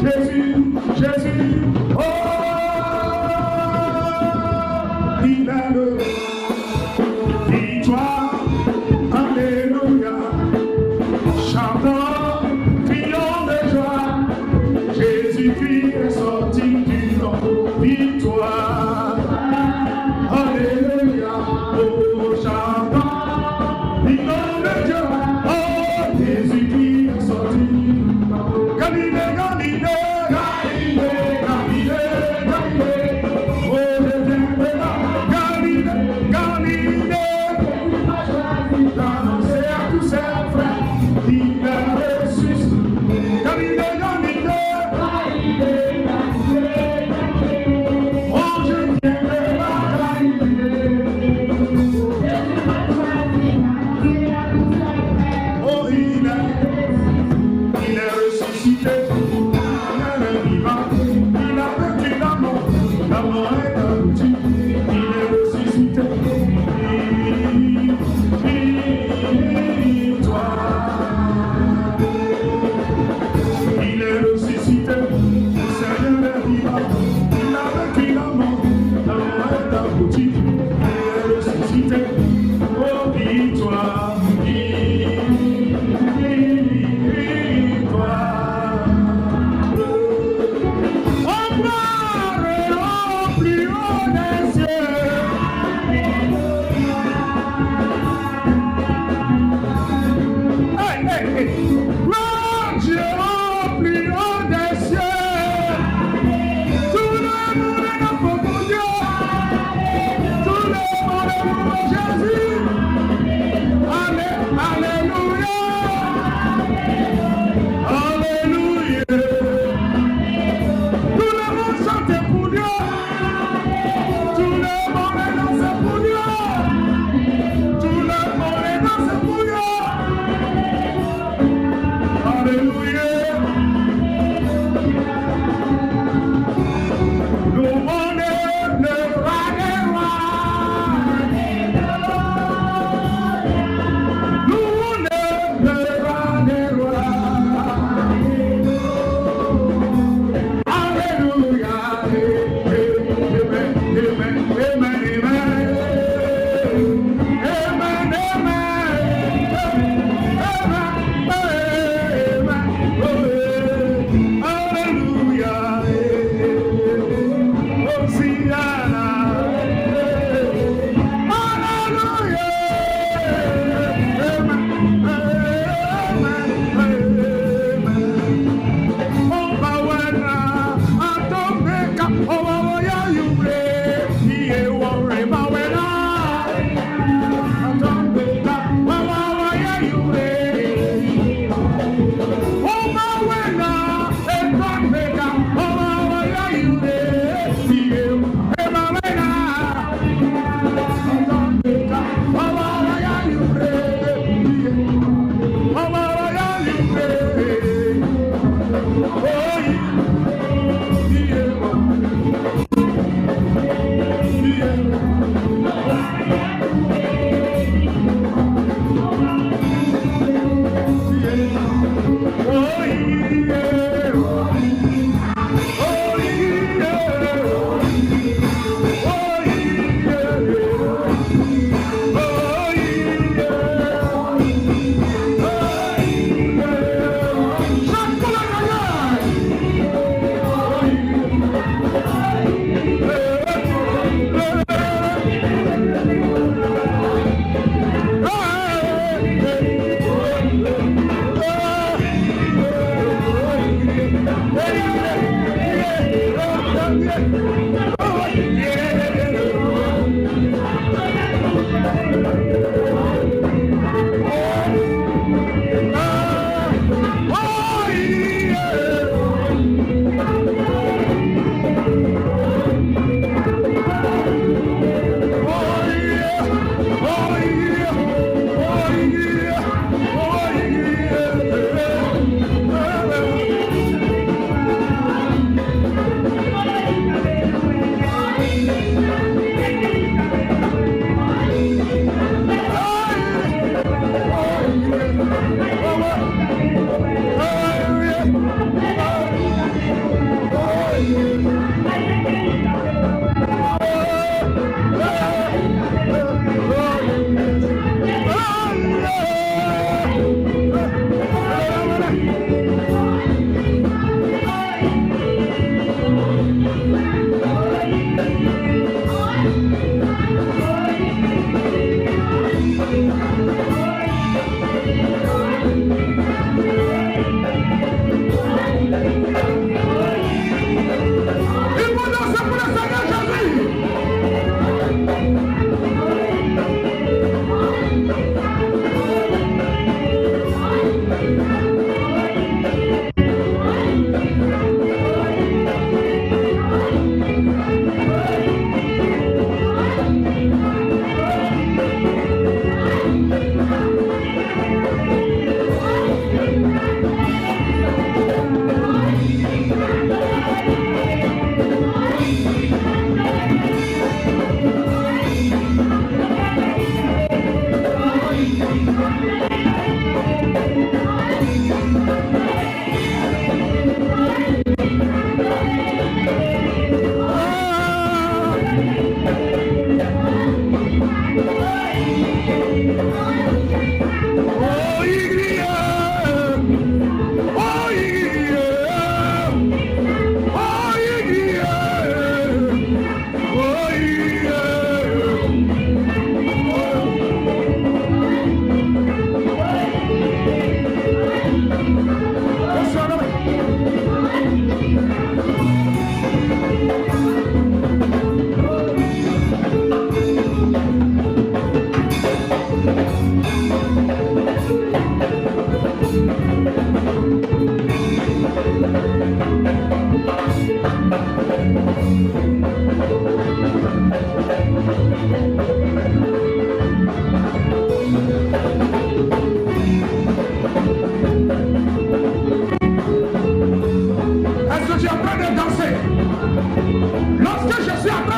A: Jésus. Jésus. Oh, il est le roi. Victoire. Alléluia. Chantons, crions de joie. Jésus-Christ est sorti du tombeau. Victoire. Alléluia. Oh, chantons, crions de joie. Oh, Jésus-Christ est sorti du tombeau. Galilée, Galilée. Galilée, Galilée, Galilée. Oh, Jésus-Christ, Galilée, Galilée. Annoncez à tous ses frères, il est ressuscité. Galilée, Galilée. Galilée, Galilée, Galilée. Oh, je viendrai à Galilée. Oh, il est ressuscité. Il est vivant. Il a vaincu la mort. La mort est abattu. Il est ressuscité. Il est ressuscité, le Seigneur est vivant.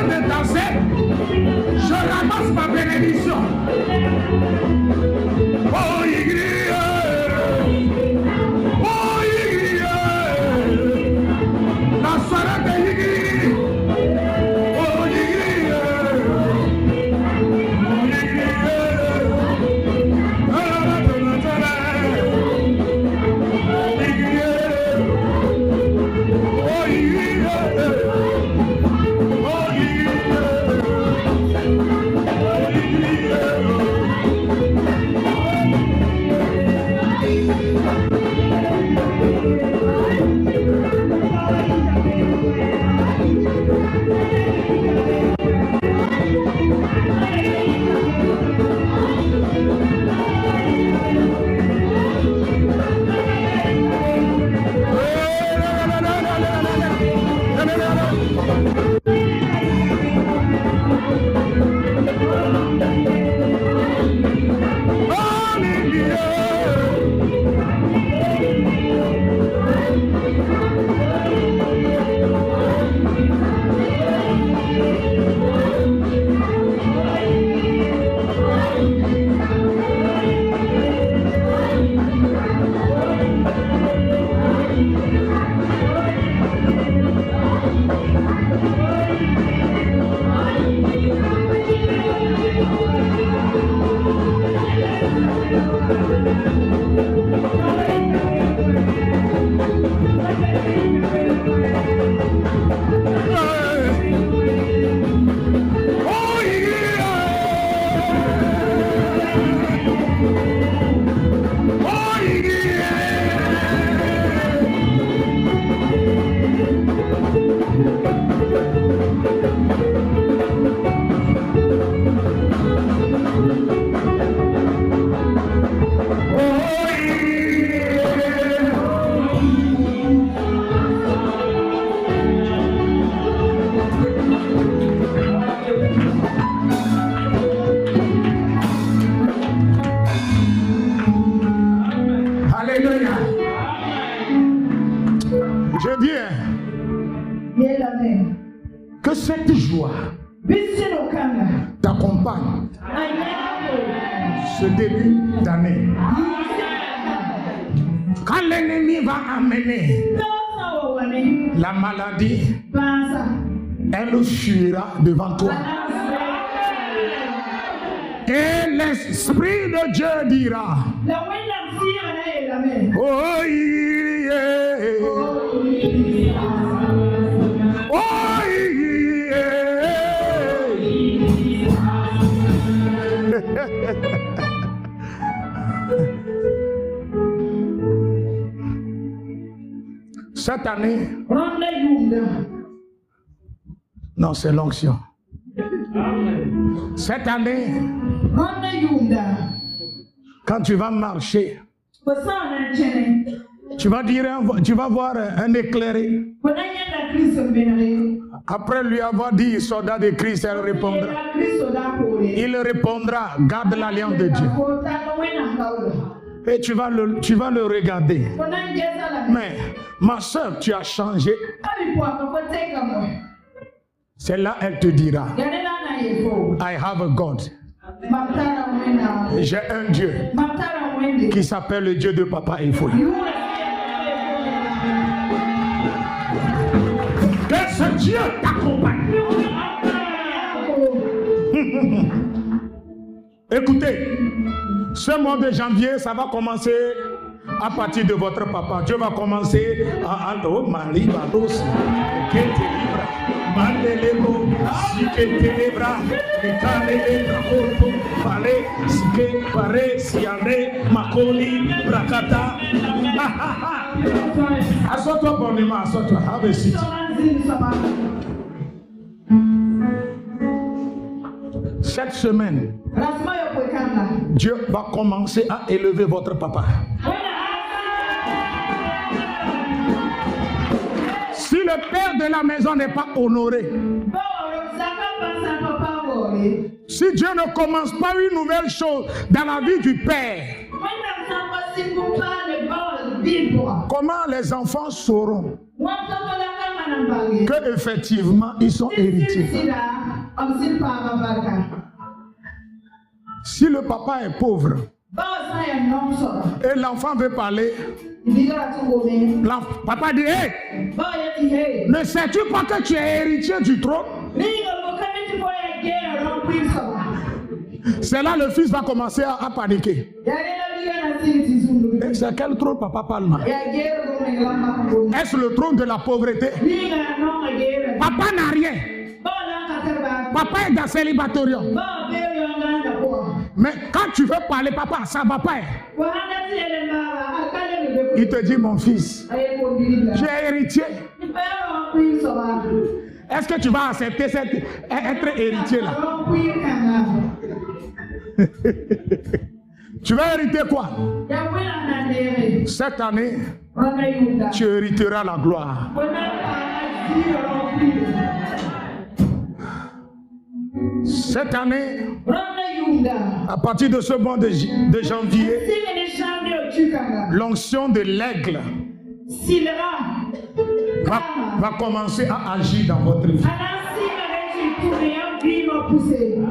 A: temps de danser, je ramasse ma bénédiction. Oh, la soirée de Yigri. Oh, que cette joie t'accompagne ce début d'année. Quand l'ennemi va amener la maladie, elle fuira devant toi. Et l'Esprit de Dieu dira: oh yeah, oh yeah. Cette année, non, c'est l'onction. Cette année, quand tu vas marcher, tu vas voir un éclairé. Après lui avoir dit soldat de Christ, il répondra: garde l'alliance de Dieu. Et tu vas le regarder. Mais ma soeur, tu as changé. C'est là elle te dira: I have a God. J'ai un Dieu qui s'appelle le Dieu de Papa Efoué. Que ce Dieu t'accompagne. Écoutez, ce mois de janvier, ça va commencer à partir de votre papa. Dieu va commencer à Mali, Bados, Ketelibra, Mandelebo, Siketelebra, Ketalebra, Koto, Pale, Sike, Pare, Siane, Makoli, Brakata. Assois-toi bonnement, assois-toi, have a seat. Cette semaine, Dieu va commencer à élever votre papa. Si le père de la maison n'est pas honoré, si Dieu ne commence pas une nouvelle chose dans la vie du père, comment les enfants sauront que effectivement ils sont héritiers. Si le papa est pauvre et l'enfant veut parler, papa dit, hey, ne sais-tu pas que tu es héritier du trône? C'est là le fils va commencer à paniquer. C'est quel trône papa parle? Est-ce le trône de la pauvreté? Papa n'a rien. Papa est dans célibatorium. Mais quand tu veux parler, papa, ça va pas. Il te dit, mon fils, tu es héritier. Est-ce que tu vas accepter être héritier là? Tu vas hériter quoi? Cette année, tu hériteras la gloire. Cette année, à partir de ce mois de janvier, l'onction de l'aigle va commencer à agir dans votre vie.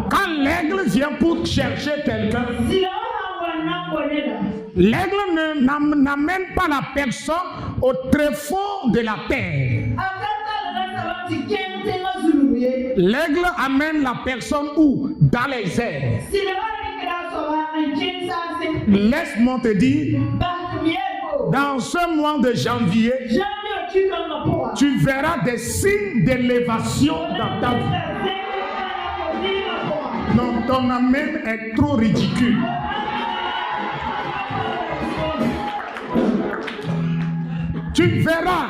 A: Quand l'aigle vient pour chercher quelqu'un, l'aigle n'amène pas la personne au tréfonds de la terre. L'aigle amène la personne où? Dans les airs. Laisse-moi te dire, dans ce mois de janvier, tu verras des signes d'élévation dans ta vie. Non, ton amène est trop ridicule. Tu verras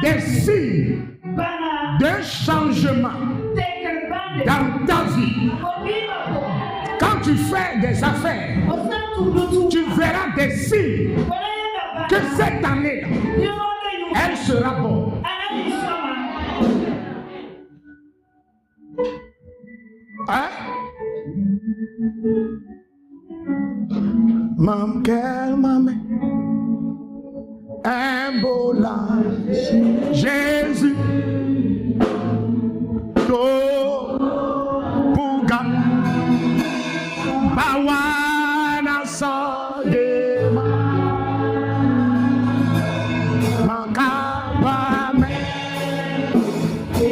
A: des signes d'un changement dans ta vie. Quand tu fais des affaires, tu verras des signes que cette année, elle sera bonne. Hein? Mam, quelle maman, un beau linge, Jésus, to puga, bawana sodema, makabame,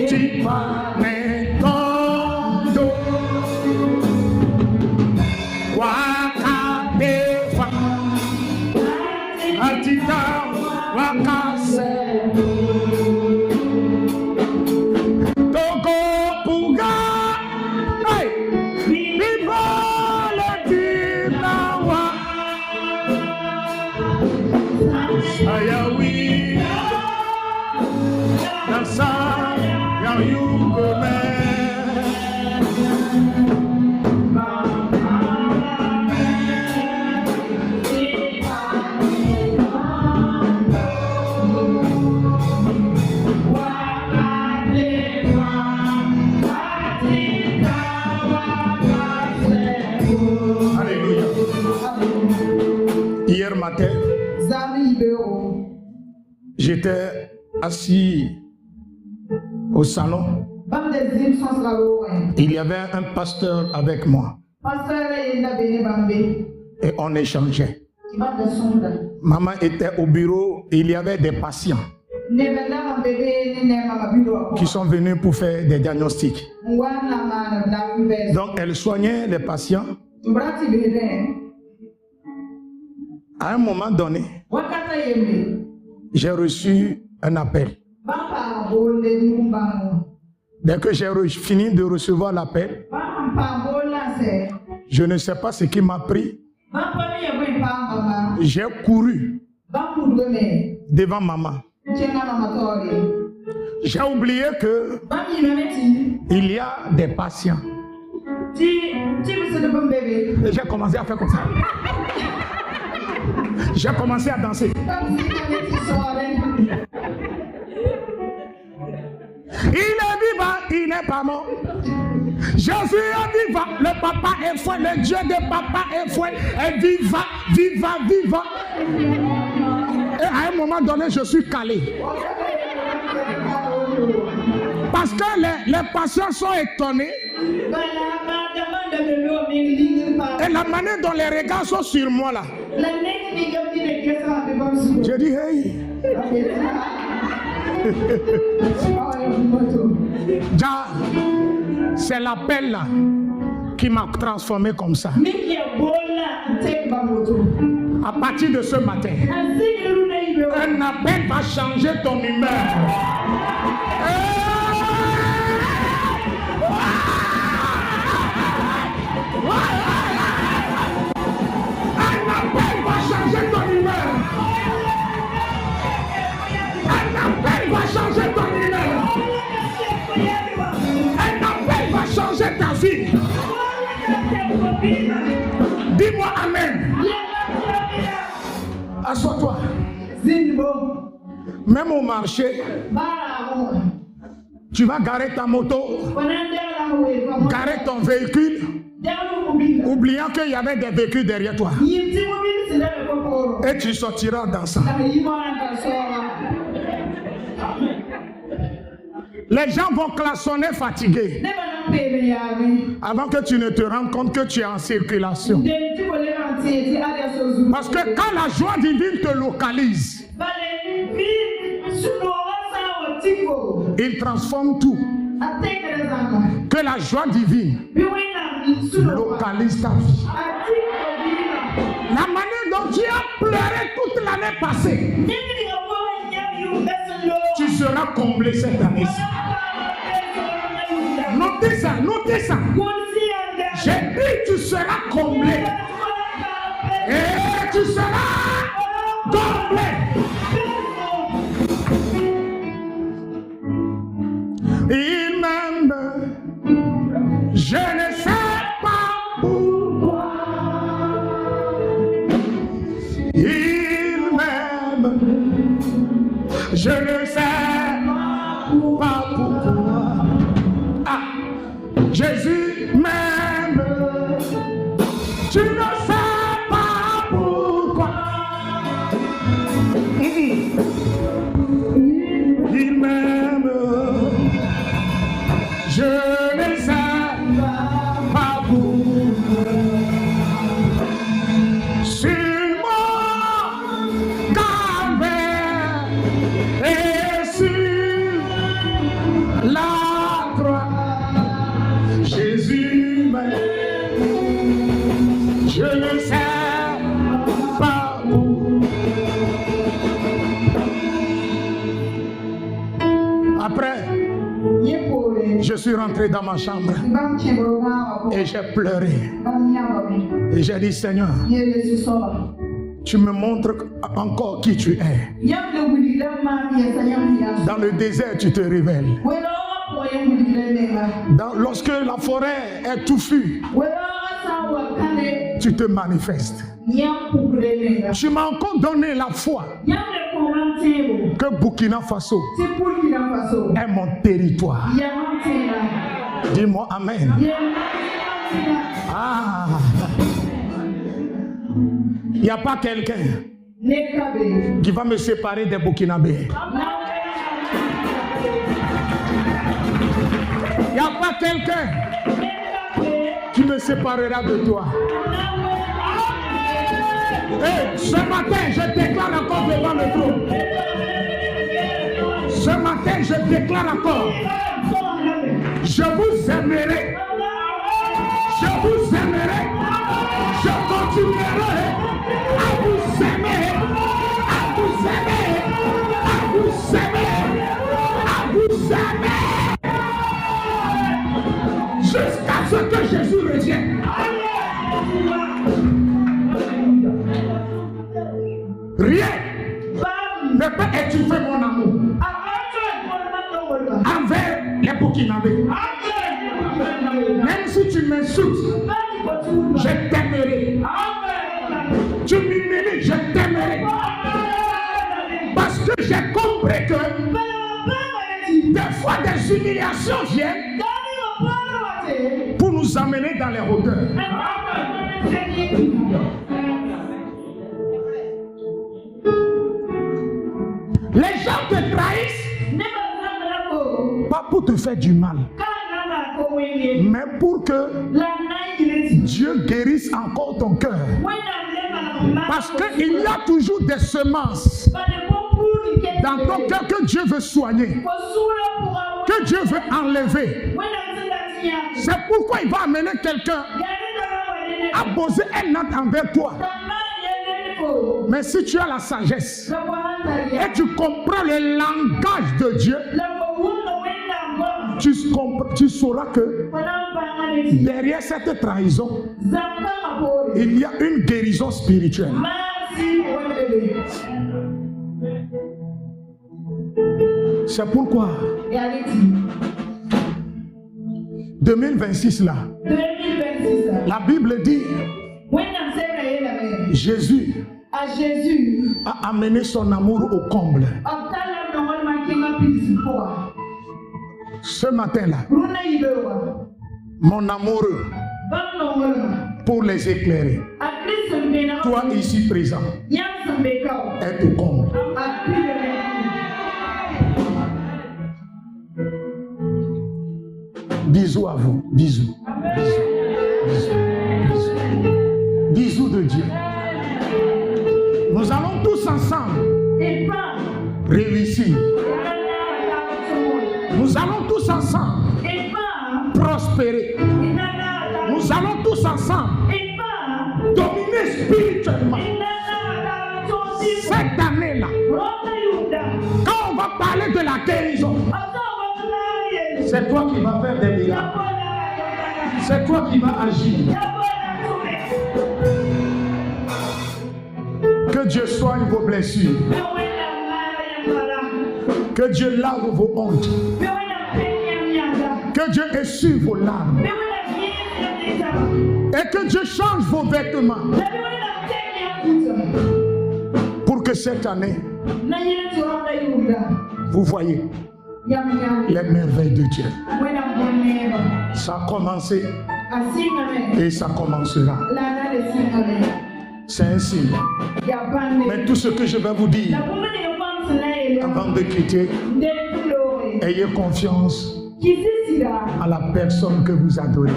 A: tipane. Hier matin, j'étais assis au salon. Il y avait un pasteur avec moi. Et on échangeait. Maman était au bureau et il y avait des patients qui sont venus pour faire des diagnostics. Donc elle soignait les patients. À un moment donné, j'ai reçu un appel. Dès que j'ai fini de recevoir l'appel, je ne sais pas ce qui m'a pris. J'ai couru devant maman. J'ai oublié que il y a des patients. Et j'ai commencé à faire comme ça. J'ai commencé à danser. Il est vivant, il n'est pas mort. Jésus est vivant, le papa est fou, le Dieu de papa est fou, est vivant, vivant, vivant. Et à un moment donné, je suis calé. Lorsque les patients sont étonnés et la manière dont les regards sont sur moi là, je dis hey. C'est l'appel là qui m'a transformé comme ça. À partir de ce matin, un appel va changer ton humeur. Un appel va changer ton humeur. Un appel va changer ton humeur. Un appel va changer ta vie. Dis-moi amen. Assois-toi. Même au marché, tu vas garer ta moto, garer ton véhicule, oubliant qu'il y avait des véhicules derrière toi. Et tu sortiras dans ça. Les gens vont klaxonner fatigués avant que tu ne te rendes compte que tu es en circulation. Parce que quand la joie divine te localise, il transforme tout. Que la joie divine localise ta vie. La manière dont tu as pleuré toute l'année passée, tu seras comblé cette année-ci. Notez ça, notez ça. J'ai dit tu seras comblé. Et tu seras comblé. Il m'aime, je ne sais pas pourquoi. Il m'aime, je ne sais pas pourquoi. Ah, Jésus m'aime, tu ne sais pas pourquoi. Il m'aime. Je ne sais pas pourquoi. Sur mon calvaire et sur la croix, Jésus m'aime. Je ne sais pas pourquoi. Après, je suis rentré dans ma chambre et j'ai pleuré. Et j'ai dit, Seigneur, tu me montres encore qui tu es. Dans le désert, tu te révèles. Lorsque la forêt est touffue, tu te manifestes. Tu m'as encore donné la foi que Burkina Faso est mon territoire. Dis-moi amen. Ah. Il n'y a pas quelqu'un qui va me séparer des Burkinabés. Il n'y a pas quelqu'un qui me séparera de toi. Hey, ce matin, je déclare encore devant le trône. Ce matin, je déclare encore. Je vous aimerai. Je vous aimerai. Je continuerai à vous aimer. À vous aimer. À vous aimer. À vous aimer. Jusqu'à ce que Jésus revienne. Rien ne peut étouffer mon amour envers les Burkinabés. Même si tu m'insultes, je t'aimerai. Tu m'humilies, je t'aimerai. Parce que j'ai compris que des fois des humiliations viennent pour nous amener dans les hauteurs. Les gens te trahissent, pas pour pour te faire du mal, mais pour que Dieu guérisse encore ton cœur. Parce qu'il y a toujours des semences dans ton cœur que Dieu veut soigner, que Dieu veut enlever. C'est pourquoi il va amener quelqu'un à poser un acte envers toi. Mais si tu as la sagesse et tu comprends le langage de Dieu, tu sauras que derrière cette trahison, il y a une guérison spirituelle. C'est pourquoi 2026 là, la Bible dit Jésus a amené son amour au comble. Ce matin-là, mon amoureux pour les éclairer, toi ici présent, est au comble. Bisous à vous, bisous, bisous, bisous, bisous, bisous de Dieu. Nous allons tous ensemble réussir. Nous allons tous ensemble prospérer. Nous allons tous ensemble dominer spirituellement. Cette année-là, quand on va parler de la guérison, c'est toi qui vas faire des miracles. C'est toi qui vas agir. Que Dieu soigne vos blessures. Que Dieu lave vos hontes. Que Dieu essuie vos larmes. Et que Dieu change vos vêtements. Pour que cette année, vous voyez les merveilles de Dieu. Ça a commencé et ça commencera. C'est un signe. Mais tout ce que je vais vous dire avant de quitter, ayez confiance à la personne que vous adorez.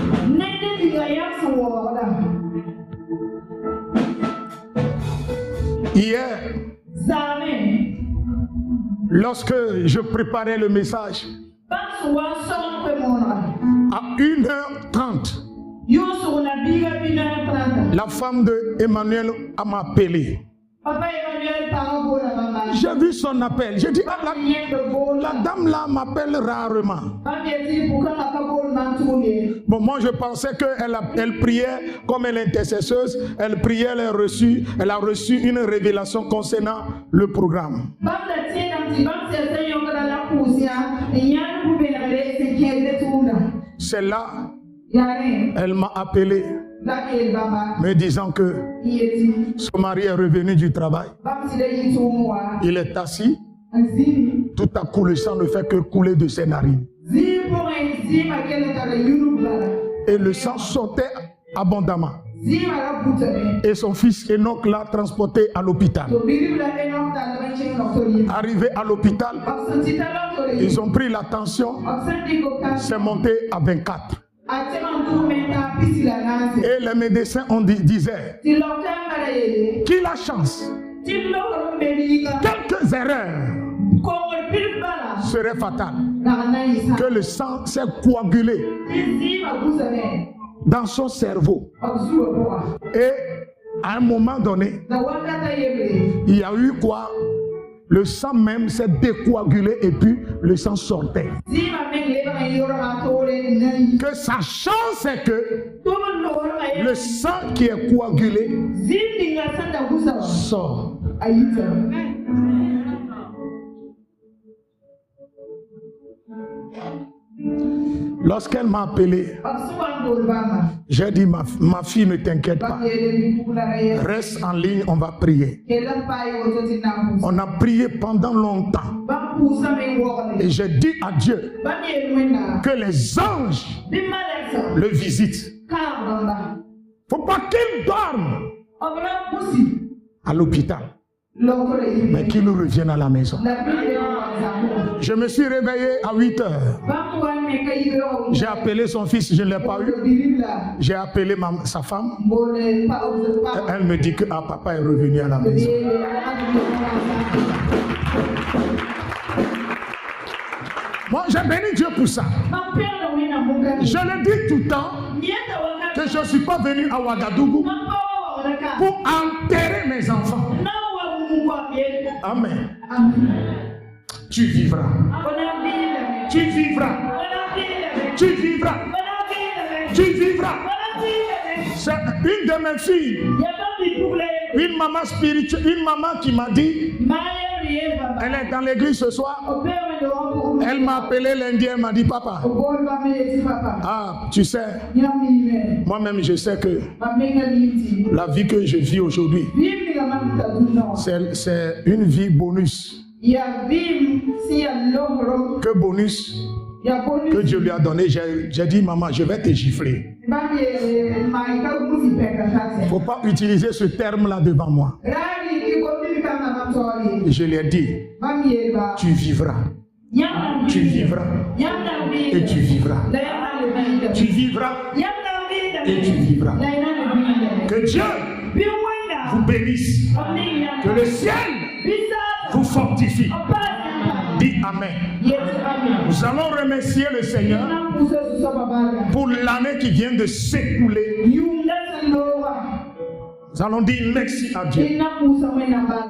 A: Hier, lorsque je préparais le message, à 1h30, la femme de Emmanuel m'a appelé. J'ai vu son appel. J'ai dit, ah, la dame là m'appelle rarement. Bon, moi je pensais qu'elle priait comme elle est intercesseuse. Elle priait, elle a reçu une révélation concernant le programme. C'est là, elle m'a appelé, me disant que son mari est revenu du travail. Il est assis. Tout à coup, le sang ne fait que couler de ses narines. Et le sang sortait abondamment. Et son fils Enoch l'a transporté à l'hôpital. Arrivé à l'hôpital, ils ont pris la tension. C'est monté à 24. Et les médecins disaient qu'il a chance. Quelques erreurs seraient fatales. Que le sang s'est coagulé dans son cerveau. Et à un moment donné, il y a eu quoi? Le sang même s'est décoagulé et puis le sang sortait. Que sa chance c'est que le sang qui est coagulé sort. Lorsqu'elle m'a appelé, j'ai dit, ma fille, ne t'inquiète pas. Reste en ligne, on va prier. On a prié pendant longtemps. Et j'ai dit à Dieu que les anges le visitent. Il ne faut pas qu'il dorme à l'hôpital. mais qu'il nous revienne à la maison. Je me suis réveillé à 8 heures. J'ai appelé son fils, je ne l'ai pas eu. J'ai appelé sa femme. Elle me dit que papa est revenu à la maison. Moi, j'ai béni Dieu pour ça. Je le dis tout le temps que je ne suis pas venu à Ouagadougou pour enterrer mes enfants. Amen. Tu vivras. Tu vivras. Tu vivras. Tu vivras. C'est une de mes filles. Une maman spirituelle, une maman qui m'a dit, elle est dans l'église ce soir. Elle m'a appelé lundi, elle m'a dit, papa, tu sais, moi-même je sais que la vie que je vis aujourd'hui, c'est une vie bonus. Que bonus que Dieu lui a donné. J'ai dit, maman, je vais te gifler. Il ne faut pas utiliser ce terme-là devant moi. Et je lui ai dit, tu vivras. Tu vivras. Et tu vivras. Tu vivras. Et tu vivras. Que Dieu vous bénisse. Que le ciel vous fortifie. Dis Amen. Nous allons remercier le Seigneur pour l'année qui vient de s'écouler. Nous allons dire merci à Dieu.